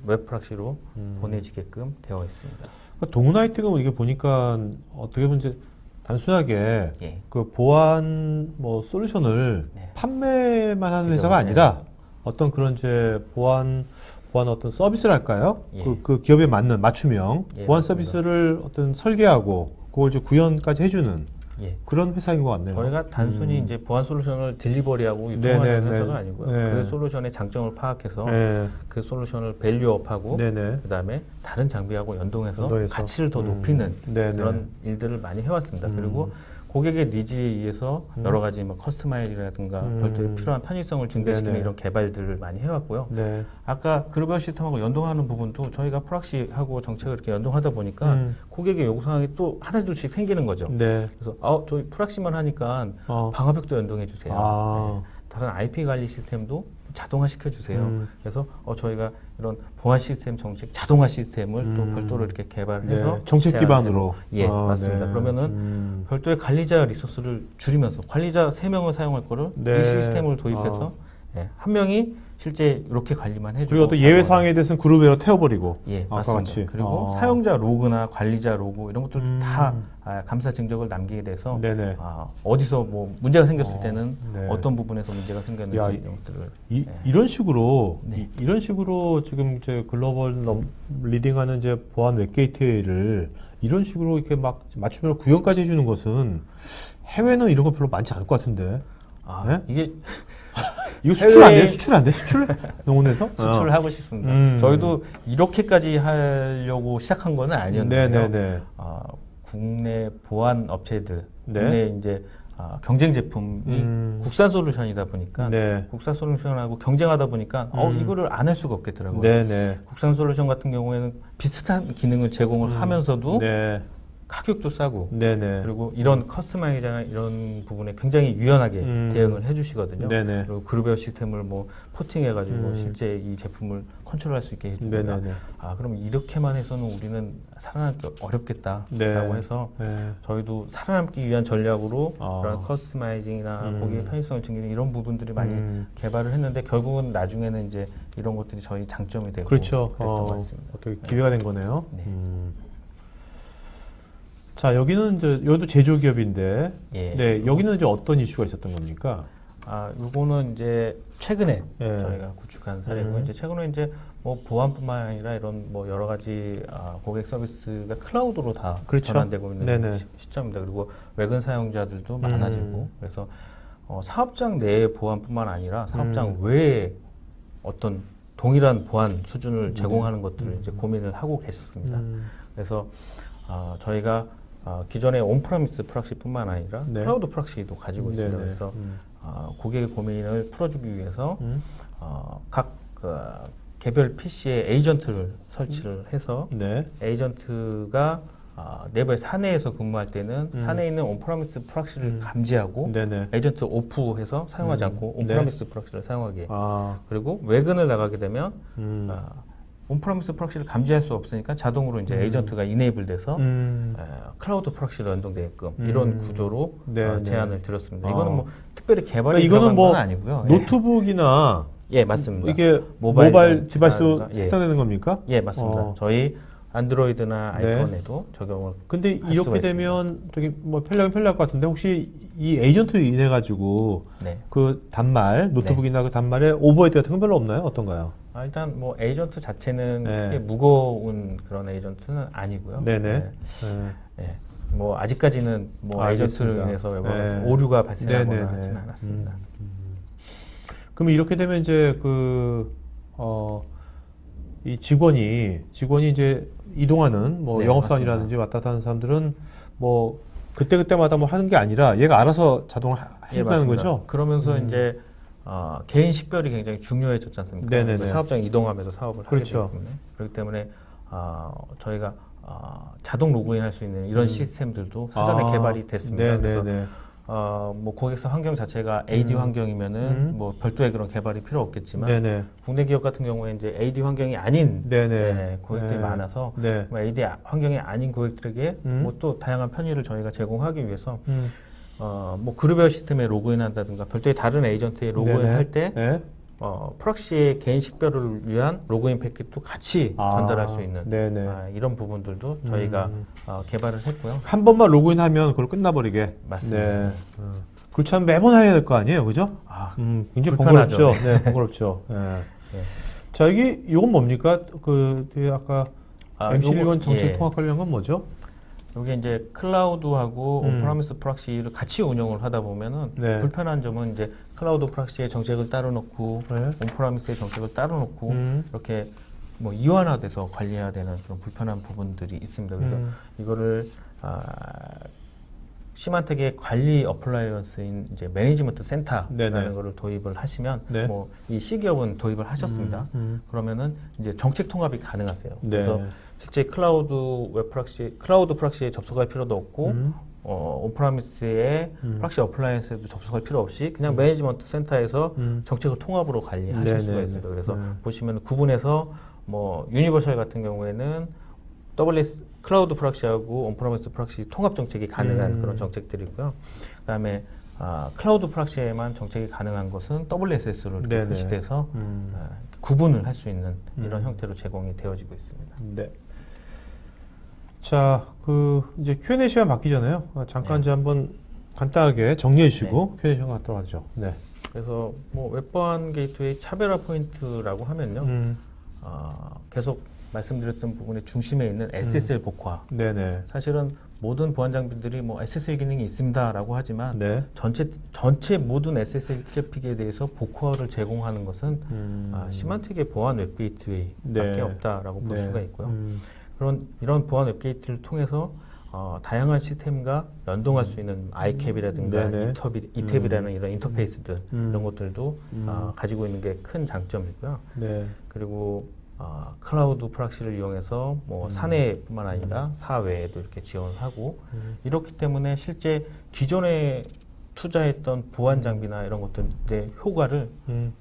웹 프락시로 보내지게끔 되어 있습니다. 그러니까 동나이트가 이게 보니까 어떻게 보면 이제 단순하게 예. 그 보안 뭐 솔루션을 네. 판매만 하는 그죠. 회사가 아니라 어떤 그런 이제 보안 어떤 서비스랄까요? 예. 그 기업에 맞는 맞춤형 예, 보안 맞습니다. 서비스를 어떤 설계하고 그걸 이제 구현까지 해주는 예. 그런 회사인 것 같네요. 저희가 단순히 이제 보안 솔루션을 딜리버리하고 네네네. 유통하는 회사가 아니고요. 네. 그 솔루션의 장점을 파악해서 네. 그 솔루션을 밸류업하고 네네. 그다음에 다른 장비하고 연동해서 연동해서. 가치를 더 높이는 네네. 그런 일들을 많이 해왔습니다. 그리고 고객의 니즈에 의해서 여러 가지 뭐 커스터마이즈라든가 별도의 필요한 편의성을 증대시키는 네네. 이런 개발들을 많이 해왔고요. 네. 아까 그룹웨어 시스템하고 연동하는 부분도 저희가 프락시하고 정책을 이렇게 연동하다 보니까 고객의 요구사항이 또 하나둘씩 생기는 거죠. 네. 그래서 저희 프락시만 하니까 방화벽도 연동해 주세요. 아. 네. 다른 IP 관리 시스템도 자동화 시켜주세요. 그래서 저희가 이런 보안 시스템 정책, 자동화 시스템을 또 별도로 이렇게 개발해서 네. 정책 기반으로. 예, 맞습니다. 네. 그러면은 별도의 관리자 리소스를 줄이면서 관리자 3명을 사용할 거를 네. 이 시스템을 도입해서 한 명이 실제 이렇게 관리만 해주고 그리고 또 예외 사항에 대해서는 그룹웨어로 태워버리고. 예, 아까 맞습니다. 같이. 그리고 사용자 로그나 관리자 로그 이런 것들 다 감사 증적을 남기게 돼서 네네. 어디서 뭐 문제가 생겼을 때는 네. 어떤 부분에서 문제가 생겼는지 야, 이런 것들을 이런 식으로 네. 이런 식으로 지금 이제 글로벌 리딩하는 이제 보안 웹 게이트웨이를 이런 식으로 이렇게 막 맞춤으로 구현까지 해주는 것은 해외는 이런 거 별로 많지 않을 것 같은데. 네? 이게 이거 수출 안 돼요? 수출 안 돼? 수출? 영혼에서? 수출을 하고 싶습니다. 저희도 이렇게까지 하려고 시작한 건 아니었는데요. 네네네. 국내 보안 업체들, 네. 국내 이제 경쟁 제품이 국산 솔루션이다 보니까 네. 국산 솔루션하고 경쟁하다 보니까 이거를 안 할 수가 없겠더라고요. 네네. 국산 솔루션 같은 경우에는 비슷한 기능을 제공을 하면서도 네. 가격도 싸고 네네. 그리고 이런 커스터마이즈나 이런 부분에 굉장히 유연하게 대응을 해주시거든요. 네네. 그리고 그룹웨어 시스템을 뭐 포팅해가지고 실제 이 제품을 컨트롤할 수 있게 해주고요. 네네네. 그럼 이렇게만 해서는 우리는 살아남기 어렵겠다라고 네. 해서 네. 저희도 살아남기 위한 전략으로 그런 커스터마이징이나 고객의 편의성을 챙기는 이런 부분들이 많이 개발을 했는데 결국은 나중에는 이제 이런 것들이 저희 장점이 되고 그렇죠. 그랬던 것 같습니다. 어떻게 기회가 된 거네요. 네. 자, 여기는 이제 여기도 제조기업인데, 예. 네, 여기는 이제 어떤 이슈가 있었던 겁니까? 요거는 이제 최근에 예. 저희가 구축한 사례고 이제 최근에 이제 뭐 보안뿐만 아니라 이런 뭐 여러 가지 고객 서비스가 클라우드로 다 그렇죠. 전환되고 있는 네네. 시점입니다. 그리고 외근 사용자들도 많아지고 그래서 사업장 내의 보안뿐만 아니라 사업장 외에 어떤 동일한 보안 수준을 제공하는 것들을 이제 고민을 하고 계셨습니다. 그래서 저희가 기존의 온프라미스 프락시뿐만 아니라 네. 클라우드 프락시도 가지고 있습니다. 네네. 그래서 고객의 고민을 풀어주기 위해서 각 개별 PC에 에이전트를 설치를 해서 네. 에이전트가 내부의 사내에서 근무할 때는 사내에 있는 온프라미스 프락시를 감지하고 네네. 에이전트 오프해서 사용하지 않고 온프라미스 프락시를 사용하게 그리고 외근을 나가게 되면 온프라미스 프락시를 감지할 수 없으니까 자동으로 이제 에이전트가 이네이블 돼서 클라우드 프락시로 연동되게끔 이런 구조로 네, 제안을 드렸습니다. 이거는 뭐 특별히 개발이 그러니까 이거는 들어간 뭐 건 아니고요. 노트북이나 예, 맞습니다. 이게 모바일 모바일 디바이스로 예. 해당되는 겁니까? 예, 맞습니다. 저희 안드로이드나 네. 아이폰에도 적용을 근데 할 이렇게 수가 되면 되게 뭐 편리할 것 같은데 혹시 이 에이전트로 인해 가지고 네. 그 단말 노트북이나 그 단말에 오버헤드 같은 건 별로 없나요? 어떤가요? 일단 뭐 에이전트 자체는 네. 크게 무거운 그런 에이전트는 아니고요. 네네. 네. 네. 뭐 아직까지는 뭐 에이전트로 알겠습니다. 인해서 네. 오류가 발생하거나 네네네. 하지는 않았습니다. 그러면 이렇게 되면 이제 이 직원이 이제 이동하는 뭐 네, 영업사원이라든지 왔다 갔다 하는 사람들은 뭐 그때그때마다 뭐 하는 게 아니라 얘가 알아서 자동으로 해준다는 거죠? 그러면서 이제 개인 식별이 굉장히 중요해졌지 않습니까? 네네네. 사업장에 이동하면서 사업을 그렇죠. 하기 때문에 그렇기 때문에 저희가 자동 로그인할 수 있는 이런 시스템들도 사전에 개발이 됐습니다. 그래서 뭐 고객사 환경 자체가 AD 환경이면은 뭐 별도의 그런 개발이 필요 없겠지만 네네. 국내 기업 같은 경우에 이제 AD 환경이 아닌 고객들이 많아서 뭐 AD 환경이 아닌 고객들에게 뭐 또 다양한 편의를 저희가 제공하기 위해서 뭐 그룹웨어 시스템에 로그인한다든가 별도의 다른 에이전트에 로그인할 때 프락시의 개인 식별을 위한 로그인 패킷도 같이 전달할 수 있는 이런 부분들도 저희가 개발을 했고요. 한 번만 로그인하면 그걸 끝나버리게. 맞습니다. 그렇지 않으면 매번 해야 될 거 아니에요, 그죠? 굉장히 번거롭죠. 네, 번거롭죠. 자, 이건 뭡니까? 뒤에 아까 MC1 정책 통합 관련 건 뭐죠? 여기 이제 클라우드하고 온프라미스 프락시를 같이 운영을 하다 보면은 불편한 점은 이제 클라우드 프락시의 정책을 따로 놓고 온프라미스의 정책을 따로 놓고 이렇게 뭐 이완화돼서 관리해야 되는 그런 불편한 부분들이 있습니다. 그래서 이거를 시만텍의 관리 어플라이언스인 이제 매니지먼트 센터라는 거를 도입을 하시면 뭐 이 C기업은 도입을 하셨습니다. 그러면은 이제 정책 통합이 가능하세요. 그래서 실제 클라우드 프락시에 접속할 필요도 없고 온프라미스의 프락시 어플라이언스에도 접속할 필요 없이 그냥 매니지먼트 센터에서 정책을 통합으로 관리하실 수가 있습니다. 그래서 보시면 구분해서 뭐 유니버셜 같은 경우에는 AWS 클라우드 프락시하고 온프라미스 프락시 통합 정책이 가능한 그런 정책들이고요. 그다음에 클라우드 프락시에만 정책이 가능한 것은 WSS로 이렇게 표시돼서 구분을 할 수 있는 이런 형태로 제공이 되어지고 있습니다. 네. 자, 이제 Q&A 시간 바뀌잖아요. 잠깐 이제 한번 간단하게 정리해 주시고 Q&A 시간 갖도록 하죠. 네. 그래서 뭐 웹보안 게이트웨이 차별화 포인트라고 하면요. 계속 말씀드렸던 부분의 중심에 있는 SSL 복화. 사실은 모든 보안 장비들이 뭐 SSL 기능이 있습니다라고 하지만 전체 모든 SSL 트래픽에 대해서 복화를 제공하는 것은 시만텍의 보안 웹 게이트웨이밖에 없다라고 볼 수가 있고요. 이런 보안 웹 게이트를 통해서 다양한 시스템과 연동할 수 있는 아이캡이라든가 이탭이라는 이런 인터페이스들 이런 것들도 가지고 있는 게 큰 장점이고요. 그리고 클라우드 프락시를 이용해서 뭐 사내뿐만 아니라 사외에도 이렇게 지원을 하고 이렇기 때문에 실제 기존에 투자했던 보안 장비나 이런 것들의 효과를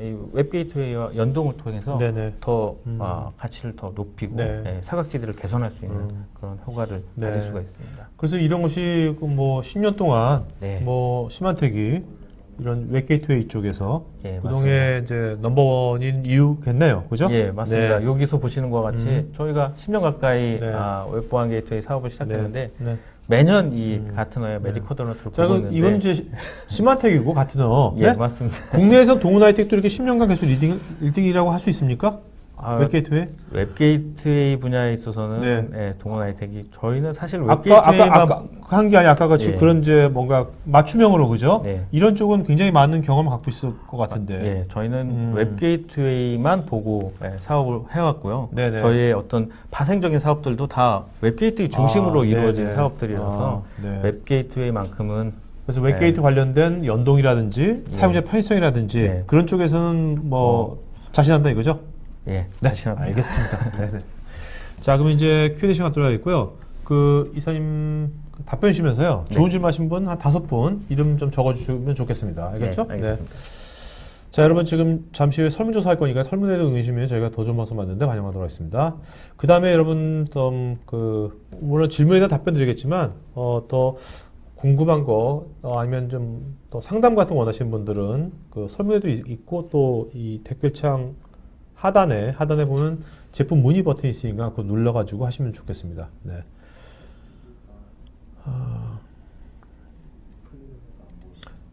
이 웹 게이트웨이와 연동을 통해서 더 가치를 더 높이고 사각지대를 개선할 수 있는 그런 효과를 가질 수가 있습니다. 그래서 이런 것이 뭐 10년 동안 뭐 시만텍이 이런 웹 게이트웨이 쪽에서 그동안 이제 넘버원인 이유겠네요, 그죠? 예, 맞습니다. 여기서 보시는 것과 같이 저희가 10년 가까이 웹 보안 게이트웨이 사업을 시작했는데 매년 이 가트너의 매직 쿼드런트를 보고 있는데 이건 이제 시만텍이고 가트너. 맞습니다. 국내에서 동훈 하이텍도 이렇게 10년간 계속 1등이라고 할 수 있습니까? 웹 게이트웨이? 웹 게이트웨이 분야에 있어서는 동원 하이텍이 저희는 사실 웹 게이트웨이만 아까 한 게 아니라 아까 같이 그런 이제 뭔가 맞춤형으로 그죠? 이런 쪽은 굉장히 많은 경험을 갖고 있을 것 같은데. 저희는 웹 게이트웨이만 보고 사업을 해왔고요. 저희의 어떤 파생적인 사업들도 다 웹 게이트웨이 중심으로 이루어진 사업들이라서 웹 게이트웨이만큼은 그래서 웹 게이트 관련된 연동이라든지 사용자 편의성이라든지 그런 쪽에서는 뭐 자신한다 이거죠? 자신합니다. 알겠습니다. 자, 그럼 이제 Q&A 시간 들어가겠고요. 이사님 답변 주시면서요. 좋은 질문 하신 분 한 5분 이름 좀 적어주시면 좋겠습니다. 알겠죠? 알겠습니다. 자, 여러분 지금 잠시 후에 설문조사 할 거니까 설문에도 응해주시면 저희가 더 좋은 방송 만드는데 반영하도록 하겠습니다. 그 다음에 여러분 물론 질문에 대한 답변 드리겠지만 더 궁금한 거 아니면 좀 더 상담 같은 거 원하시는 분들은 설문에도 있고 또 이 댓글창 하단에 보면 제품 문의 버튼이 있으니까 그거 눌러가지고 하시면 좋겠습니다.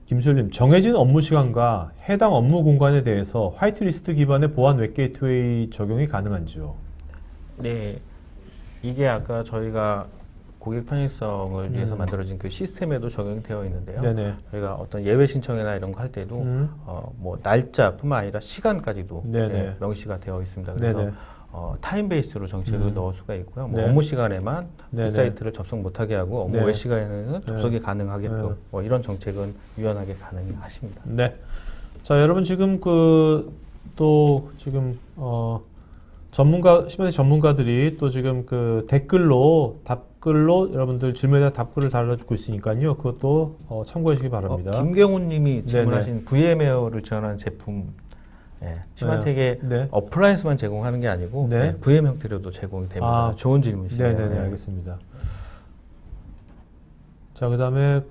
김수열님, 정해진 업무 시간과 해당 업무 공간에 대해서 화이트리스트 기반의 보안 웹 게이트웨이 적용이 가능한지요? 이게 아까 저희가 고객 편의성을 위해서 만들어진 그 시스템에도 적용이 되어 있는데요. 저희가 어떤 예외 신청이나 이런 거 할 때도 뭐 날짜뿐만 아니라 시간까지도 명시가 되어 있습니다. 그래서 타임 베이스로 정책을 넣을 수가 있고요. 뭐 네. 업무 시간에만 네네. 웹사이트를 접속 못하게 하고 업무 네. 외 시간에는 접속이 가능하게끔 네. 뭐 이런 정책은 유연하게 가능하십니다. 네. 자, 여러분 지금 또 지금 시마틱 전문가들이 또 지금 답글로 여러분들 질문에 대한 답글을 달아주고 있으니까요. 그것도 참고해 주시기 바랍니다. 김경훈님이 질문하신 VM웨어를 지원하는 제품, 시마텍의 어플라이언스만 제공하는 게 아니고 VM 형태로도 제공이 됩니다. 좋은 질문이시네요. 네네네, 알겠습니다. 자, 그다음에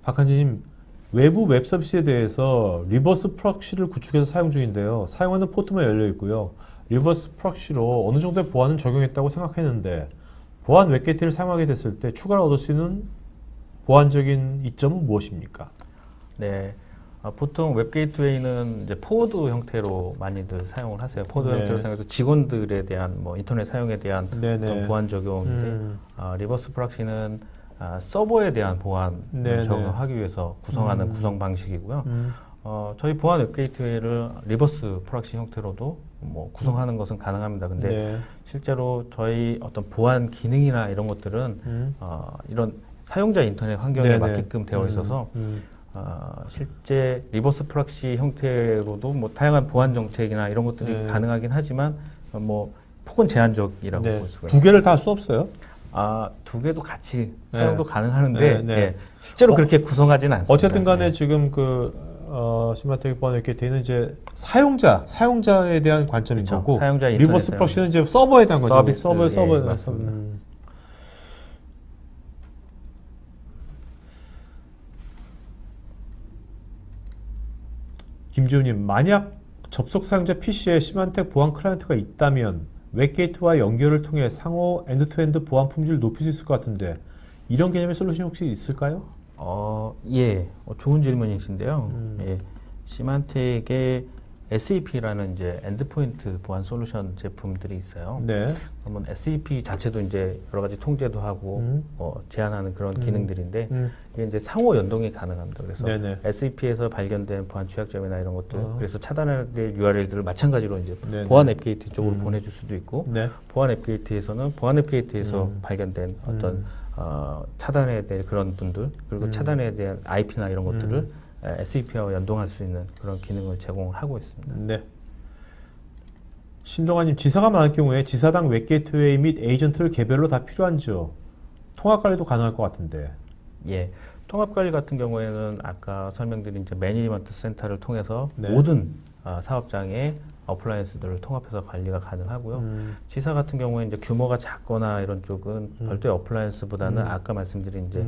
박한지님, 외부 웹 서비스에 대해서 리버스 프록시를 구축해서 사용 중인데요. 사용하는 포트만 열려 있고요. 리버스 프록시로 어느 정도의 보안은 적용했다고 생각했는데 보안 웹게이트를 사용하게 됐을 때 추가로 얻을 수 있는 보안적인 이점은 무엇입니까? 네, 보통 웹게이트웨이는 이제 포워드 형태로 많이들 사용을 하세요. 포워드 형태로 사용해서 직원들에 대한 뭐 인터넷 사용에 대한 어떤 보안 적용인데 리버스 프록시는 서버에 대한 보안을 적용하기 위해서 구성하는 구성 방식이고요. 저희 보안 웹게이트웨이를 리버스 프록시 형태로도 뭐 구성하는 것은 가능합니다. 근데 실제로 저희 어떤 보안 기능이나 이런 것들은 이런 사용자 인터넷 환경에 맞게끔 되어 있어서 실제 리버스 프록시 형태로도 뭐 다양한 보안 정책이나 이런 것들이 가능하긴 하지만 뭐 폭은 제한적이라고 볼 수가 있습니다. 두 개를 다 할 수 없어요? 두 개도 같이 사용도 가능하는데 실제로 그렇게 구성하지는 않습니다. 어쨌든 간에 지금 시마텍 보안 웹게이트는 이제 사용자에 대한 관점인 거고, 사용자 리버스 프록시는 이제 서버에 대한 거죠. 서버에 대한 맞습니다. 김지훈님, 만약 접속 사용자 PC에 시마텍 보안 클라이언트가 있다면 웹게이트와 연결을 통해 상호 엔드투엔드 보안 품질을 높일 수 있을 것 같은데 이런 개념의 솔루션이 혹시 있을까요? 좋은 질문이신데요. 시마텍의 SEP라는 이제 엔드포인트 보안 솔루션 제품들이 있어요. 그러면 SEP 자체도 이제 여러 가지 통제도 하고 제한하는 그런 기능들인데 이게 이제 상호 연동이 가능합니다. 그래서 SEP에서 발견된 보안 취약점이나 이런 것들, 그래서 차단해야 될 URL들을 마찬가지로 이제 보안 앱 게이트 쪽으로 보내줄 수도 있고, 보안 앱 게이트에서는 보안 앱 게이트에서 발견된 어떤 차단해야 될 그런 분들, 그리고 차단해야 될 IP나 이런 것들을 SEP와 연동할 수 있는 그런 기능을 제공을 하고 있습니다. 네. 신동아님, 지사가 많을 경우에 지사당 웹게이트웨이 및 에이전트를 개별로 다 필요한지요? 통합 관리도 가능할 것 같은데. 통합 관리 같은 경우에는 아까 설명드린 이제 매니지먼트 센터를 통해서 모든 사업장의 어플라이언스들을 통합해서 관리가 가능하고요. 지사 같은 경우에 이제 규모가 작거나 이런 쪽은 별도의 어플라이언스보다는 아까 말씀드린 이제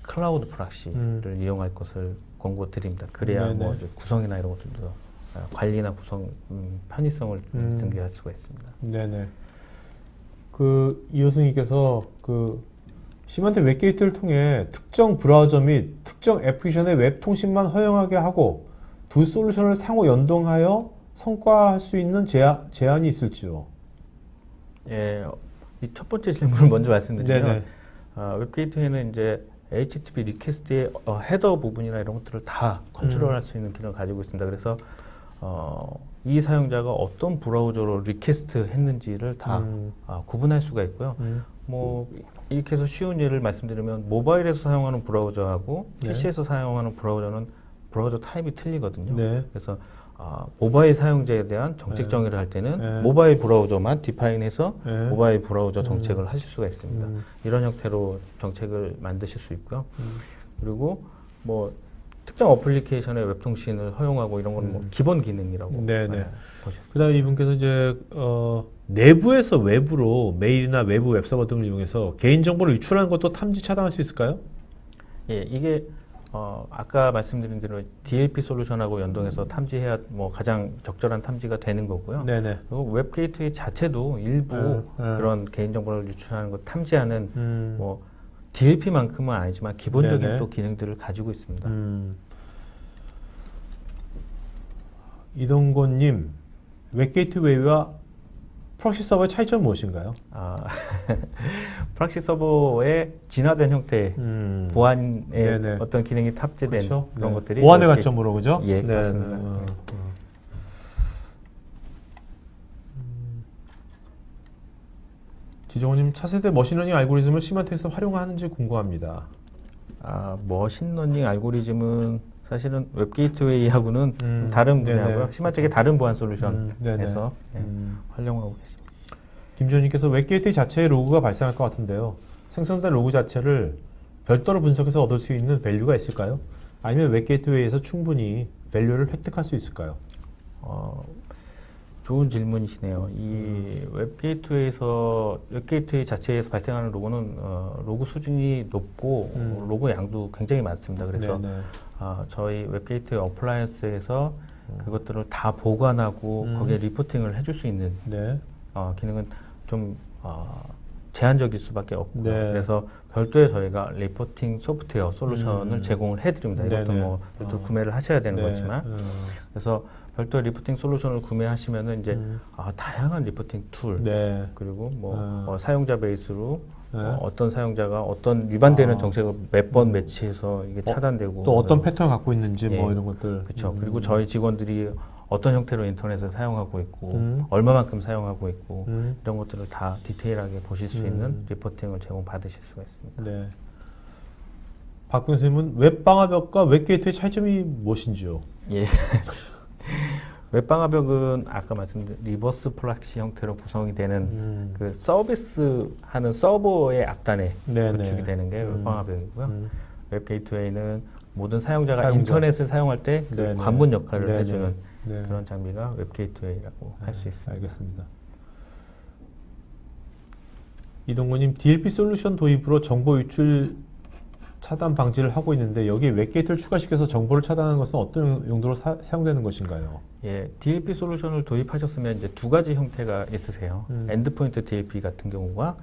클라우드 프록시를 이용할 것을 권고드립니다. 그래야 뭐 이제 구성이나 이런 것들도 관리나 구성 편의성을 증대할 수가 있습니다. 네네. 이효승님께서 시마텍 웹게이트를 통해 특정 브라우저 및 특정 애플리케이션의 웹 통신만 허용하게 하고 두 솔루션을 상호 연동하여 성과할 수 있는 제한이 있을지요? 이 첫 번째 질문을 먼저 말씀드리면 웹게이트에는 이제 HTTP 리퀘스트의 헤더 부분이나 이런 것들을 다 컨트롤할 수 있는 기능을 가지고 있습니다. 그래서 이 사용자가 어떤 브라우저로 리퀘스트 했는지를 다 구분할 수가 있고요. 뭐 이렇게 해서 쉬운 예를 말씀드리면 모바일에서 사용하는 브라우저하고 PC에서 사용하는 브라우저는 브라우저 타입이 틀리거든요. 그래서 모바일 사용자에 대한 정책 정의를 할 때는 모바일 브라우저만 디파인해서 모바일 브라우저 정책을 하실 수가 있습니다. 이런 형태로 정책을 만드실 수 있고요. 그리고 뭐 특정 어플리케이션의 웹통신을 허용하고 이런 건 뭐 기본 기능이라고 보시죠. 그다음에 이분께서 이제 내부에서 외부로 메일이나 외부 웹서버 등을 이용해서 개인정보를 유출하는 것도 탐지 차단할 수 있을까요? 이게 아까 말씀드린 대로 DLP 솔루션하고 연동해서 탐지해야 뭐 가장 적절한 탐지가 되는 거고요. 그리고 웹 게이트웨이 자체도 일부 그런 개인정보를 유출하는 것 탐지하는 뭐 DLP만큼은 아니지만 기본적인 또 기능들을 가지고 있습니다. 이동건님, 웹 게이트웨이와 프록시 서버의 차이점은 무엇인가요? 프록시 서버의 진화된 형태, 보안의 어떤 기능이 탑재된 그런 것들이 보안의 관점으로, 그죠? 그렇습니다. 지정호님, 차세대 머신러닝 알고리즘을 시마텍에서 활용하는지 궁금합니다. 머신러닝 알고리즘은 사실은 웹게이트웨이하고는 좀 다른 분야고요. 시마텍의 다른 보안 솔루션에서 활용하고 계십니다. 김지현님께서 웹게이트웨이 자체의 로그가 발생할 것 같은데요. 생성된 로그 자체를 별도로 분석해서 얻을 수 있는 밸류가 있을까요? 아니면 웹게이트웨이에서 충분히 밸류를 획득할 수 있을까요? 좋은 질문이시네요. 이 웹게이트웨이 자체에서 발생하는 로고는 로고 수준이 높고 로고 양도 굉장히 많습니다. 그래서 저희 웹게이트웨이 어플라이언스에서 그것들을 다 보관하고 거기에 리포팅을 해줄 수 있는 기능은 좀 제한적일 수밖에 없고요. 그래서 별도의 저희가 리포팅 소프트웨어 솔루션을 제공을 해드립니다. 이것도 뭐 별도 구매를 하셔야 되는 거지만 그래서 별도의 리포팅 솔루션을 구매하시면은 이제 다양한 리포팅 툴 그리고 뭐 사용자 베이스로 어떤 사용자가 어떤 위반되는 정책을 몇 번 매치해서 이게 차단되고 또 어떤 패턴을 갖고 있는지 뭐 이런 것들 그렇죠. 그리고 저희 직원들이 어떤 형태로 인터넷을 사용하고 있고 얼마만큼 사용하고 있고 이런 것들을 다 디테일하게 보실 수 있는 리포팅을 제공받으실 수가 있습니다. 네. 박근 선생님은 웹방화벽과 웹게이트의 차이점이 무엇인지요? 예. 웹방화벽은 아까 말씀드린 리버스 프락시 형태로 구성이 되는 그 서비스하는 서버의 앞단에 구축이 되는 게 웹방화벽이고요. 웹게이트웨이는 모든 사용자가 인터넷을 사용할 때 그 관문 역할을 해주는 그런 장비가 웹게이트웨이라고 할 수 있습니다. 알겠습니다. 이동구님, DLP 솔루션 도입으로 정보 유출 차단 방지를 하고 있는데 여기에 웹게이트를 추가시켜서 정보를 차단하는 것은 어떤 용도로 사용되는 것인가요? 예, DLP 솔루션을 도입하셨으면 이제 두 가지 형태가 있으세요. 엔드포인트 DLP 같은 경우와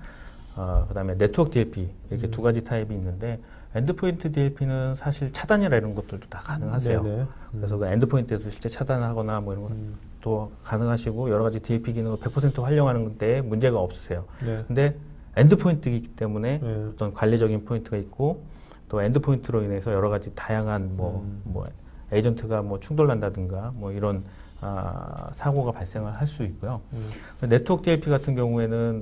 그다음에 네트워크 DLP 이렇게 두 가지 타입이 있는데 엔드포인트 DLP는 사실 차단이나 이런 것들도 다 가능하세요. 그래서 그 엔드포인트에서 실제 차단하거나 뭐 이런 것도 가능하시고 여러 가지 DLP 기능을 100% 활용하는 데 문제가 없으세요. 근데 엔드포인트이기 때문에 어떤 관리적인 포인트가 있고 또 엔드포인트로 인해서 여러 가지 다양한 뭐 에이전트가 뭐 충돌난다든가 뭐 이런 사고가 발생을 할 수 있고요. 네트워크 DLP 같은 경우에는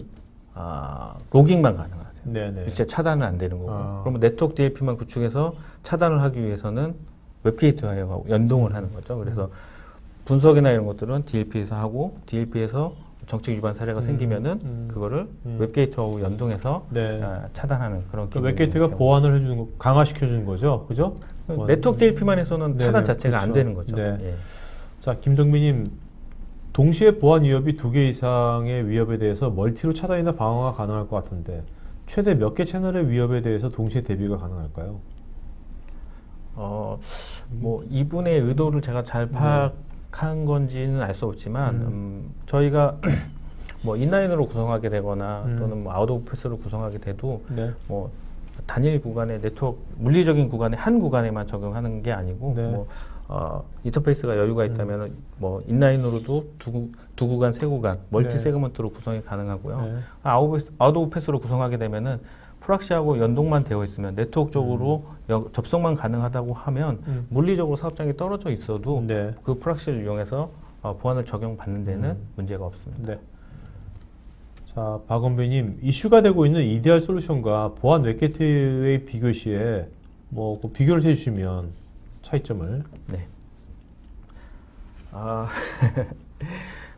로깅만 가능하세요. 실제 차단은 안 되는 거고. 그러면 네트워크 DLP만 구축해서 차단을 하기 위해서는 웹게이트와하고 연동을 하는 거죠. 그래서 분석이나 이런 것들은 DLP에서 하고 DLP에서 정책 위반 사례가 생기면은 그거를 웹게이트하고 연동해서 차단하는 그런 기능. 웹게이트가 보완을 해주는 거, 강화시켜주는 거죠, 그죠? 네트워크 DLP만 해서는 차단 자체가 안 되는 거죠. 예. 자, 김동민님, 동시에 보안 위협이 2개 이상의 위협에 대해서 멀티로 차단이나 방어가 가능할 것 같은데 최대 몇 개 채널의 위협에 대해서 동시에 대비가 가능할까요? 뭐 이분의 의도를 제가 잘 파악한 건지는 알 수 없지만 저희가 뭐 인라인으로 구성하게 되거나 또는 뭐 아웃 오브 패스로 구성하게 돼도 뭐 단일 구간의 네트워크 물리적인 구간의 한 구간에만 적용하는 게 아니고 뭐 인터페이스가 여유가 있다면 뭐 인라인으로도 두 구간, 세 구간 멀티 세그먼트로 구성이 가능하고요. 아웃 오브 패스로 구성하게 되면은 프락시하고 연동만 되어 있으면 네트워크 쪽으로 접속만 가능하다고 하면 물리적으로 사업장이 떨어져 있어도 그 프락시를 이용해서 보안을 적용받는 데는 문제가 없습니다. 자, 박원배님, 이슈가 되고 있는 EDR 솔루션과 보안 웹게이트웨이 비교 시에 뭐 그 비교를 해주시면 차이점을.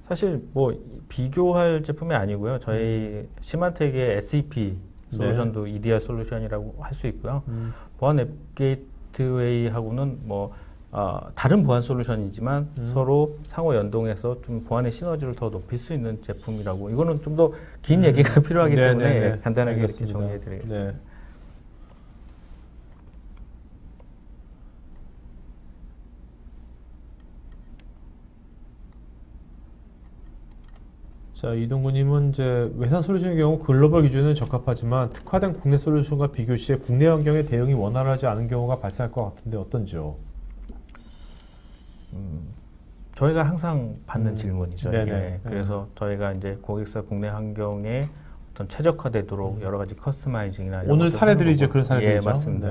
사실 뭐 비교할 제품이 아니고요. 저희 시마텍의 SEP 솔루션도 EDR 솔루션이라고 할 수 있고요. 보안 웹게이트웨이하고는 뭐 다른 보안 솔루션이지만 서로 상호 연동해서 좀 보안의 시너지를 더 높일 수 있는 제품이라고. 이거는 좀 더 긴 얘기가 필요하기 때문에 간단하게 이렇게 정리해 드리겠습니다. 자, 이동구님은 이제 외산 솔루션의 경우 글로벌 기준에 적합하지만 특화된 국내 솔루션과 비교 시에 국내 환경의 대응이 원활하지 않은 경우가 발생할 것 같은데 어떤지요? 저희가 항상 받는 질문이죠. 이게. 그래서 저희가 이제 고객사 국내 환경에 어떤 최적화되도록 여러 가지 커스터마이징이나 오늘 사례들이 이제 그런 사례들이죠. 예, 맞습니다.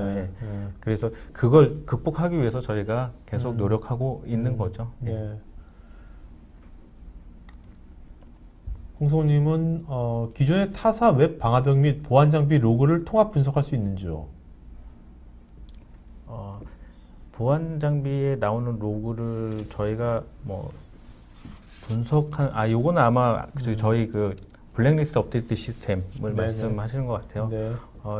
그래서 그걸 극복하기 위해서 저희가 계속 노력하고 있는 거죠. 홍성우님은 기존의 타사 웹 방화벽 및 보안 장비 로그를 통합 분석할 수 있는지요? 보안 장비에 나오는 로그를 저희가 뭐 분석한 요거는 아마 저희 그 블랙리스트 업데이트 시스템을 네네. 말씀하시는 것 같아요. 네.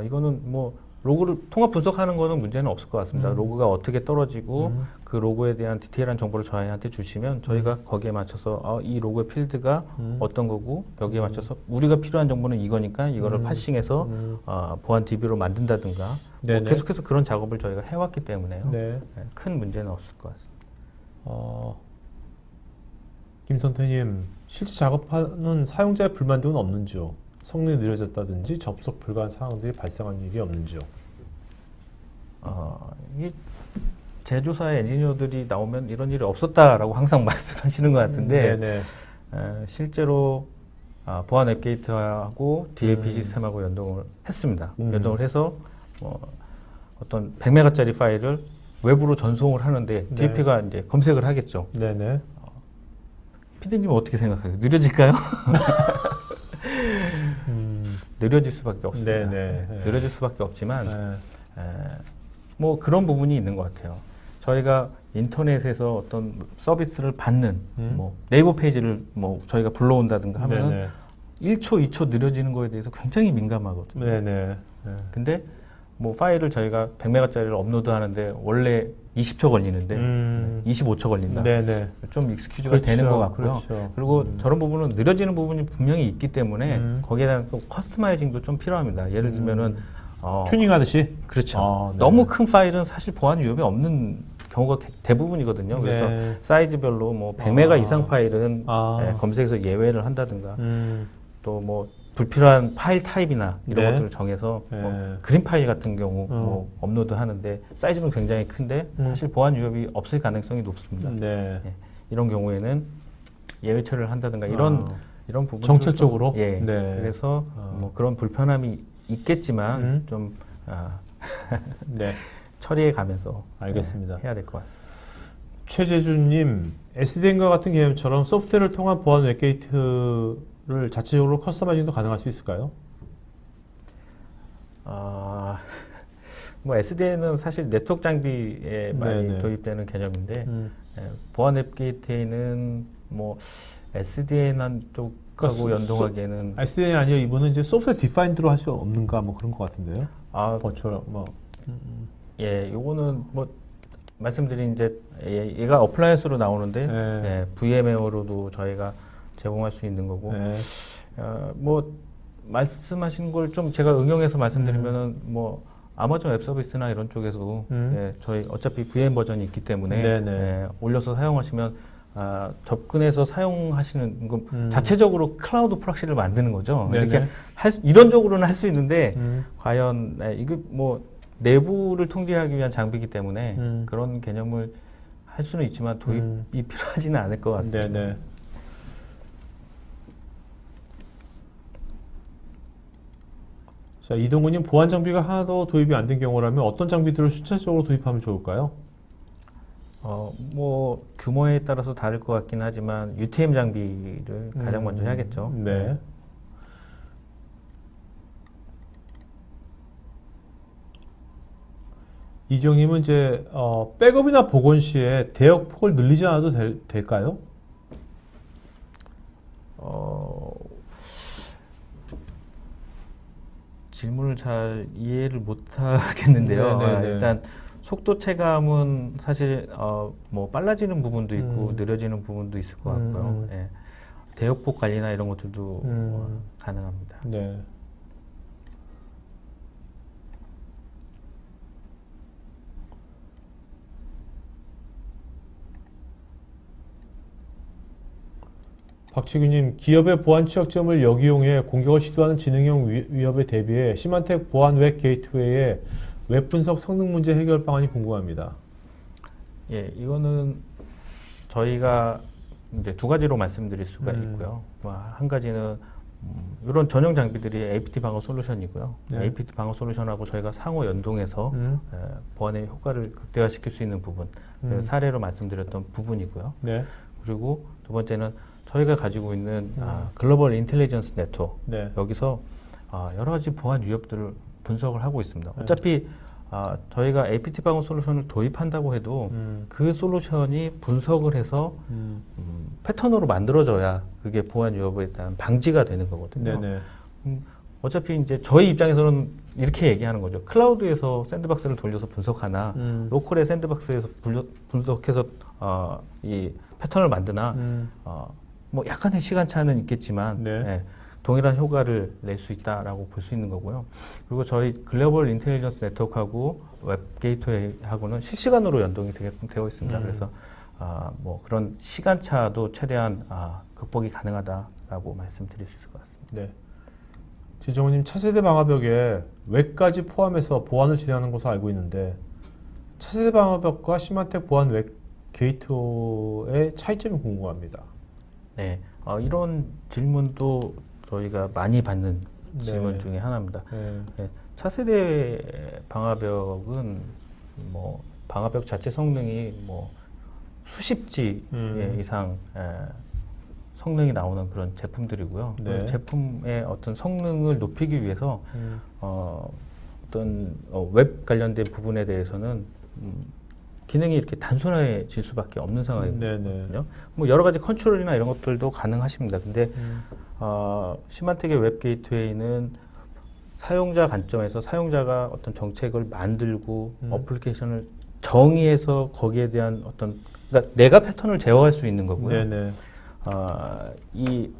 이거는 뭐 로그를 통합 분석하는 거는 문제는 없을 것 같습니다. 로그가 어떻게 떨어지고 그 로그에 대한 디테일한 정보를 저희한테 주시면 저희가 거기에 맞춰서 이 로그의 필드가 어떤 거고 여기에 맞춰서 우리가 필요한 정보는 이거니까 이거를 파싱해서 보안 DB로 만든다든가 뭐 계속해서 그런 작업을 저희가 해왔기 때문에요. 네. 큰 문제는 없을 것 같습니다. 김선태님, 실제 작업하는 사용자의 불만 등은 없는지요? 성능이 느려졌다든지 접속 불가한 상황들이 발생한 일이 없는지요? 이 제조사의 엔지니어들이 나오면 이런 일이 없었다라고 항상 말씀하시는 것 같은데 실제로 보안 앱게이트하고 DLP 시스템하고 연동을 했습니다. 연동을 해서 어떤 100메가짜리 파일을 외부로 전송을 하는데 DLP가 이제 검색을 하겠죠. 네네. 피디님은 어떻게 생각하세요? 느려질까요? 느려질 수밖에 없습니다. 네네. 느려질 수밖에 없지만 뭐 그런 부분이 있는 것 같아요. 저희가 인터넷에서 어떤 서비스를 받는 뭐 네이버 페이지를 뭐 저희가 불러온다든가 하면은 1초, 2초 느려지는 거에 대해서 굉장히 민감하거든요. 네네. 근데 뭐 파일을 저희가 100메가짜리를 업로드 하는데 원래 20초 걸리는데 25초 걸린다. 네네. 좀 익스큐즈가 되는 것 같고요. 그렇죠. 그리고 저런 부분은 느려지는 부분이 분명히 있기 때문에 거기에 대한 또 커스터마이징도 좀 필요합니다. 예를 들면은 튜닝하듯이? 그렇죠. 너무 큰 파일은 사실 보안 위협이 없는 경우가 대부분이거든요. 그래서 사이즈별로 뭐 100메가 이상 파일은 검색에서 예외를 한다든가 또 뭐 불필요한 파일 타입이나 이런 것들을 정해서 뭐 그림 파일 같은 경우 뭐 업로드 하는데 사이즈는 굉장히 큰데 사실 보안 위협이 없을 가능성이 높습니다. 이런 경우에는 예외 처리를 한다든가 이런 부분 정책적으로 그래서 뭐 그런 불편함이 있겠지만 좀 처리해 가면서 알겠습니다. 해야 될 것 같습니다. 최재준님, SDN과 같은 개념처럼 소프트웨어를 통한 보안 웹게이트를 자체적으로 커스터마이징도 가능할 수 있을까요? 뭐 SDN은 사실 네트워크 장비에 많이 도입되는 개념인데 보안 웹게이트에는 뭐 SDN 쪽하고 연동하기에는 SDN이 아니라 이분은 이제 소프트웨어 디파인드로 할 수 없는가 뭐 그런 것 같은데요. 버추얼 뭐. 요거는 뭐 말씀드린 이제 얘가 어플라이언스로 나오는데 VMware로도 저희가 제공할 수 있는 거고 뭐 말씀하신 걸 좀 제가 응용해서 말씀드리면은 뭐 아마존 웹 서비스나 이런 쪽에서 저희 어차피 VM 버전이 있기 때문에 올려서 사용하시면 접근해서 사용하시는 거 자체적으로 클라우드 프락시를 만드는 거죠. 이렇게 이론적으로는 할 수 있는데 과연 이거 뭐 내부를 통제하기 위한 장비이기 때문에 그런 개념을 할 수는 있지만 도입이 필요하지는 않을 것 같습니다. 자, 이동훈님, 보안 장비가 하나도 도입이 안 된 경우라면 어떤 장비들을 순차적으로 도입하면 좋을까요? 뭐 규모에 따라서 다를 것 같긴 하지만 UTM 장비를 가장 먼저 해야겠죠. 이정님은 이제 백업이나 복원 시에 대역 폭을 늘리지 않아도 될까요? 질문을 잘 이해를 못 하겠는데요. 일단 속도 체감은 사실 뭐 빨라지는 부분도 있고 느려지는 부분도 있을 것 같고요. 대역폭 관리나 이런 것들도 가능합니다. 박치규님, 기업의 보안 취약점을 역이용해 공격을 시도하는 지능형 위협에 대비해 시만텍 보안 웹 게이트웨이의 웹 분석 성능 문제 해결 방안이 궁금합니다. 이거는 저희가 이제 두 가지로 말씀드릴 수가 있고요. 한 가지는 이런 전용 장비들이 APT 방어 솔루션이고요. APT 방어 솔루션하고 저희가 상호 연동해서 보안의 효과를 극대화시킬 수 있는 부분, 사례로 말씀드렸던 부분이고요. 그리고 두 번째는 저희가 가지고 있는 글로벌 인텔리전스 네트워크 네. 여기서 여러 가지 보안 위협들을 분석을 하고 있습니다. 어차피 저희가 APT 방어 솔루션을 도입한다고 해도 그 솔루션이 분석을 해서 패턴으로 만들어져야 그게 보안 위협에 대한 방지가 되는 거거든요. 네네. 어차피 이제 저희 입장에서는 이렇게 얘기하는 거죠. 클라우드에서 샌드박스를 돌려서 분석하나 로컬의 샌드박스에서 분석해서 이 패턴을 만드나 뭐 약간의 시간차는 있겠지만 네. 예, 동일한 효과를 낼 수 있다라고 볼 수 있는 거고요. 그리고 저희 글로벌 인텔리전스 네트워크하고 웹 게이트웨이하고는 실시간으로 연동이 되어 있습니다. 그래서 뭐 그런 시간차도 최대한 극복이 가능하다라고 말씀드릴 수 있을 것 같습니다. 네. 지정우님, 차세대 방화벽에 웹까지 포함해서 보안을 진행하는 것으로 알고 있는데 차세대 방화벽과 시마텍 보안 웹 게이트의 차이점이 궁금합니다. 네, 이런 질문도 저희가 많이 받는 질문 네. 중에 하나입니다. 네. 네, 차세대 방화벽은 뭐 방화벽 자체 성능이 뭐 수십 G 이상 성능이 나오는 그런 제품들이고요. 네. 그 제품의 어떤 성능을 높이기 위해서 어떤 웹 관련된 부분에 대해서는 기능이 이렇게 단순해질 수밖에 없는 상황이거든요. 뭐 여러 가지 컨트롤이나 이런 것들도 가능하십니다. 근데 시마텍의 웹 게이트웨이는 사용자 관점에서 사용자가 어떤 정책을 만들고 어플리케이션을 정의해서 거기에 대한 어떤 그러니까 내가 패턴을 제어할 수 있는 거고요. 네네. 이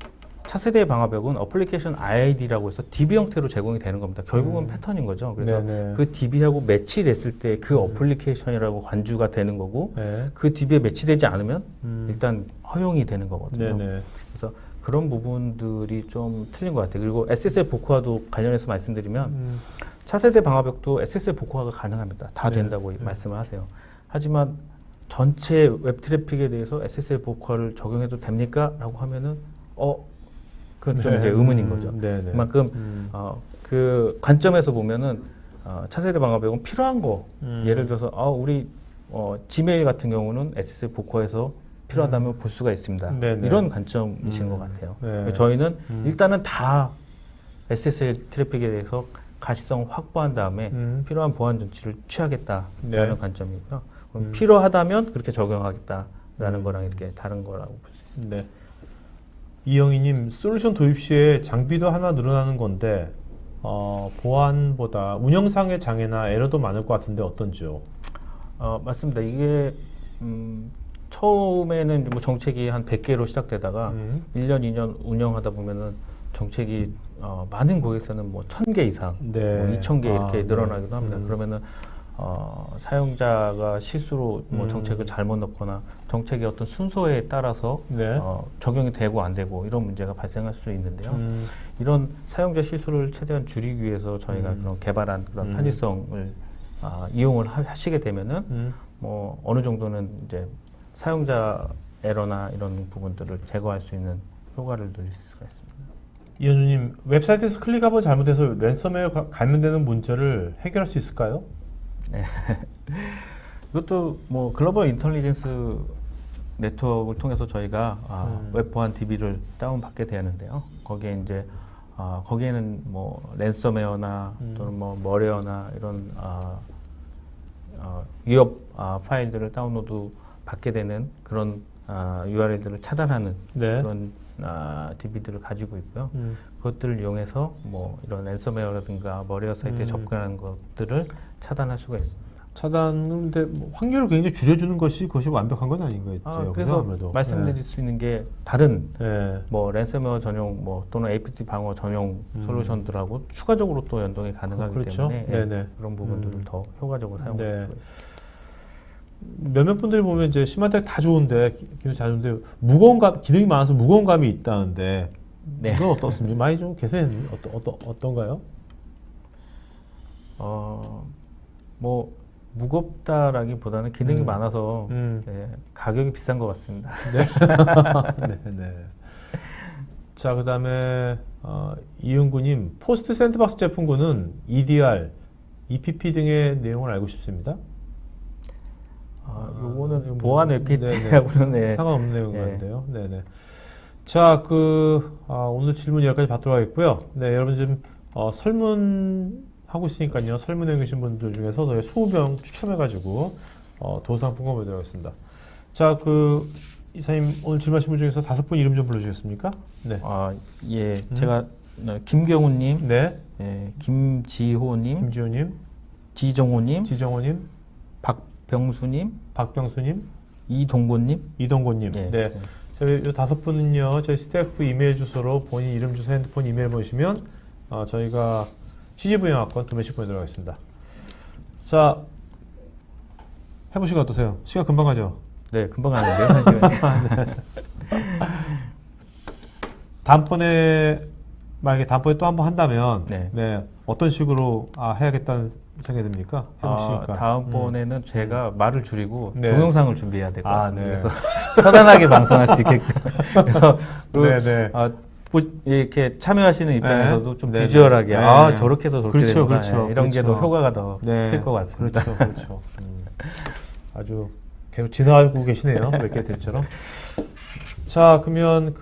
차세대 방화벽은 어플리케이션 ID라고 해서 DB 형태로 제공이 되는 겁니다. 결국은 패턴인 거죠. 그래서 네네. 그 DB하고 매치됐을 때 그 어플리케이션이라고 관주가 되는 거고 네. 그 DB에 매치되지 않으면 일단 허용이 되는 거거든요. 네네. 그래서 그런 부분들이 좀 틀린 것 같아요. 그리고 SSL 복호화도 관련해서 말씀드리면 차세대 방화벽도 SSL 복호화가 가능합니다. 다 된다고 말씀을 하세요. 하지만 전체 웹 트래픽에 대해서 SSL 복호화를 적용해도 됩니까? 라고 하면은 그건 좀 이제 의문인 거죠. 그만큼 그 관점에서 보면은 차세대 방화벽은 필요한 거. 예를 들어서 우리 지메일 같은 경우는 SSL 복호해서 필요하다면 볼 수가 있습니다. 이런 관점이신 것 같아요. 저희는 일단은 다 SSL 트래픽에 대해서 가시성 확보한 다음에 필요한 보안 조치를 취하겠다라는 관점이고요. 필요하다면 그렇게 적용하겠다라는 거랑 이렇게 다른 거라고 볼 수 있습니다. 네. 이영희님, 솔루션 도입 시에 장비도 하나 늘어나는 건데 보안보다 운영상의 장애나 에러도 많을 것 같은데 어떤지요? 맞습니다. 이게 처음에는 뭐 정책이 한 100개로 시작되다가 1년, 2년 운영하다 보면은 정책이 많은 고객사는 뭐 1000개 이상, 뭐 2000개 이렇게 늘어나기도 합니다. 그러면은 사용자가 실수로 뭐 정책을 잘못 넣거나 정책의 어떤 순서에 따라서 적용이 되고 안 되고 이런 문제가 발생할 수 있는데요. 이런 사용자 실수를 최대한 줄이기 위해서 저희가 그런 개발한 그런 편의성을 이용을 하시게 되면은 뭐 어느 정도는 이제 사용자 에러나 이런 부분들을 제거할 수 있는 효과를 누릴 수가 있습니다. 이현주님, 웹사이트에서 클릭 한번 잘못해서 랜섬웨어 감염되는 문제를 해결할 수 있을까요? 네. 이것도 뭐 글로벌 인텔리전스 네트워크를 통해서 저희가 웹 보안 DB를 다운 받게 되는데요. 거기에 이제 거기에는 뭐 랜섬웨어나 또는 뭐 머레어나 이런 위협 파일들을 다운로드 받게 되는 그런 URL들을 차단하는 그런 DB들을 가지고 있고요. 그것들을 이용해서 뭐 이런 랜섬웨어라든가 머레어 사이트에 접근하는 것들을 차단할 수가 있습니다. 차단인데 뭐 확률을 굉장히 줄여주는 것이 그것이 완벽한 건 아닌 거죠. 그래서 말씀드릴 수 있는 게 다른 뭐 랜섬웨어 전용 뭐 또는 APT 방어 전용 솔루션들하고 추가적으로 또 연동이 가능하기 때문에 그런 부분들을 더 효과적으로 사용할 수가 있습니다. 몇몇 분들이 보면 이제 시마텍 다 좋은데 기능이 잘 좋은데 기능이 많아서 무거운 감이 있다는데 이건 어떻습니까? 많이 좀 계세는 어떤가요? 뭐 무겁다라기보다는 기능이 많아서 가격이 비싼 것 같습니다. 자, 그다음에 이은구님, 포스트 샌드박스 제품군은 EDR, EPP 등의 내용을 알고 싶습니다. 요거는 보안 웹게이트하고는 상관없는 내용인 것 같은데요. 자, 오늘 질문 여기까지 받도록 하겠고요. 네, 여러분 지금 설문하고 있으니까요. 설문해 계신 분들 중에서 저희 20명 추첨해가지고 도상품권 보도록 하겠습니다. 자, 이사님 오늘 질문하신 분 중에서 5분 이름 좀 불러주시겠습니까? 네. 예, 제가 김경훈님, 네, 김지호님, 지정호님, 박병수님, 이동곤님, 네. 네. 저희 이 5분은요, 저희 스태프 이메일 주소로 본인 이름, 주소, 핸드폰, 이메일 보내시면 저희가 CGV 영화권 2매씩 보내도록 하겠습니다. 자, 해보시고 어떠세요? 시간 금방 가죠? 네, 금방 가는데요. 1시간. 네. 다음번에 만약에 다음번에 또 한 번 한다면 네, 어떤 식으로 해야겠다는 생각이 듭니까? 해보시니까. 다음번에는 제가 말을 줄이고 네. 동영상을 준비해야 될 것 같습니다. 네. 그래서 편안하게 방송할 수 있게끔. 그래서 네. 이렇게 참여하시는 입장에서도 좀 네. 비주얼하게 네. 저렇게 해서 저렇게 되는구나. 그렇죠. 이런 게 더 효과가 더 클 것 같습니다. 그렇죠. 아주 계속 지나가고 계시네요. 몇 개 대처럼. 자, 그러면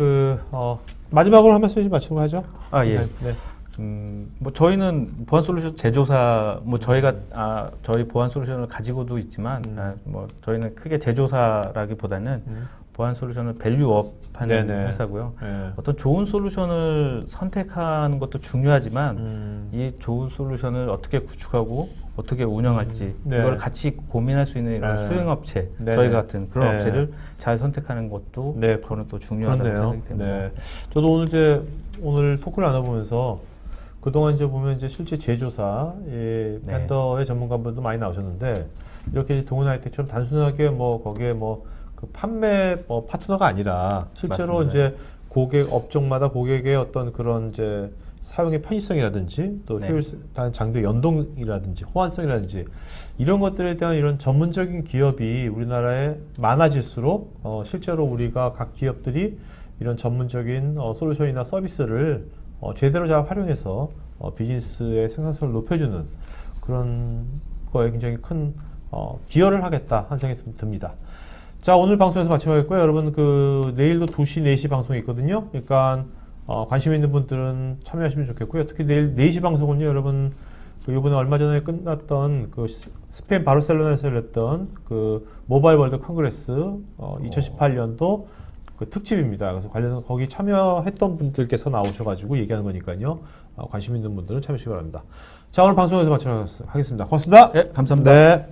마지막으로 한 말씀 마치고 하죠. 예. 네. 저희는 보안 솔루션 제조사, 저희 보안 솔루션을 가지고도 있지만, 저희는 크게 제조사라기보다는 보안 솔루션을 밸류업하는 회사고요. 네. 어떤 좋은 솔루션을 선택하는 것도 중요하지만, 이 좋은 솔루션을 어떻게 구축하고 어떻게 운영할지 이걸 같이 고민할 수 있는 이런 수행업체, 저희 같은 그런 업체를 잘 선택하는 것도 저는 또 중요하다고 생각이 됩니다. 네. 저도 오늘 토크를 나눠보면서 그동안 보면 실제 제조사의 벤더의 전문가분도 많이 나오셨는데 이렇게 동훈 하이텍처럼 단순하게 거기에 그 판매 파트너가 아니라 실제로 맞습니다. 고객 업종마다 고객의 어떤 그런 사용의 편의성이라든지 또 효율 장비 연동이라든지 호환성이라든지 이런 것들에 대한 이런 전문적인 기업이 우리나라에 많아질수록 실제로 우리가 각 기업들이 이런 전문적인 솔루션이나 서비스를 제대로 잘 활용해서 비즈니스의 생산성을 높여주는 그런 거에 굉장히 큰 기여를 하겠다 하는 생각이 듭니다. 자, 오늘 방송에서 마치겠고요. 여러분 내일도 2시, 4시 방송이 있거든요. 그러니까 관심 있는 분들은 참여하시면 좋겠고요. 특히 내일 4시 방송은요, 여러분 이번에 얼마 전에 끝났던 스페인 바르셀로나에서 열렸던 모바일 월드 컨그레스 2018년도 특집입니다. 그래서 관련해서 거기 참여했던 분들께서 나오셔가지고 얘기하는 거니까요. 관심 있는 분들은 참여하시기 바랍니다. 자, 오늘 방송에서 마치도록 하겠습니다. 고맙습니다. 네, 감사합니다. 네.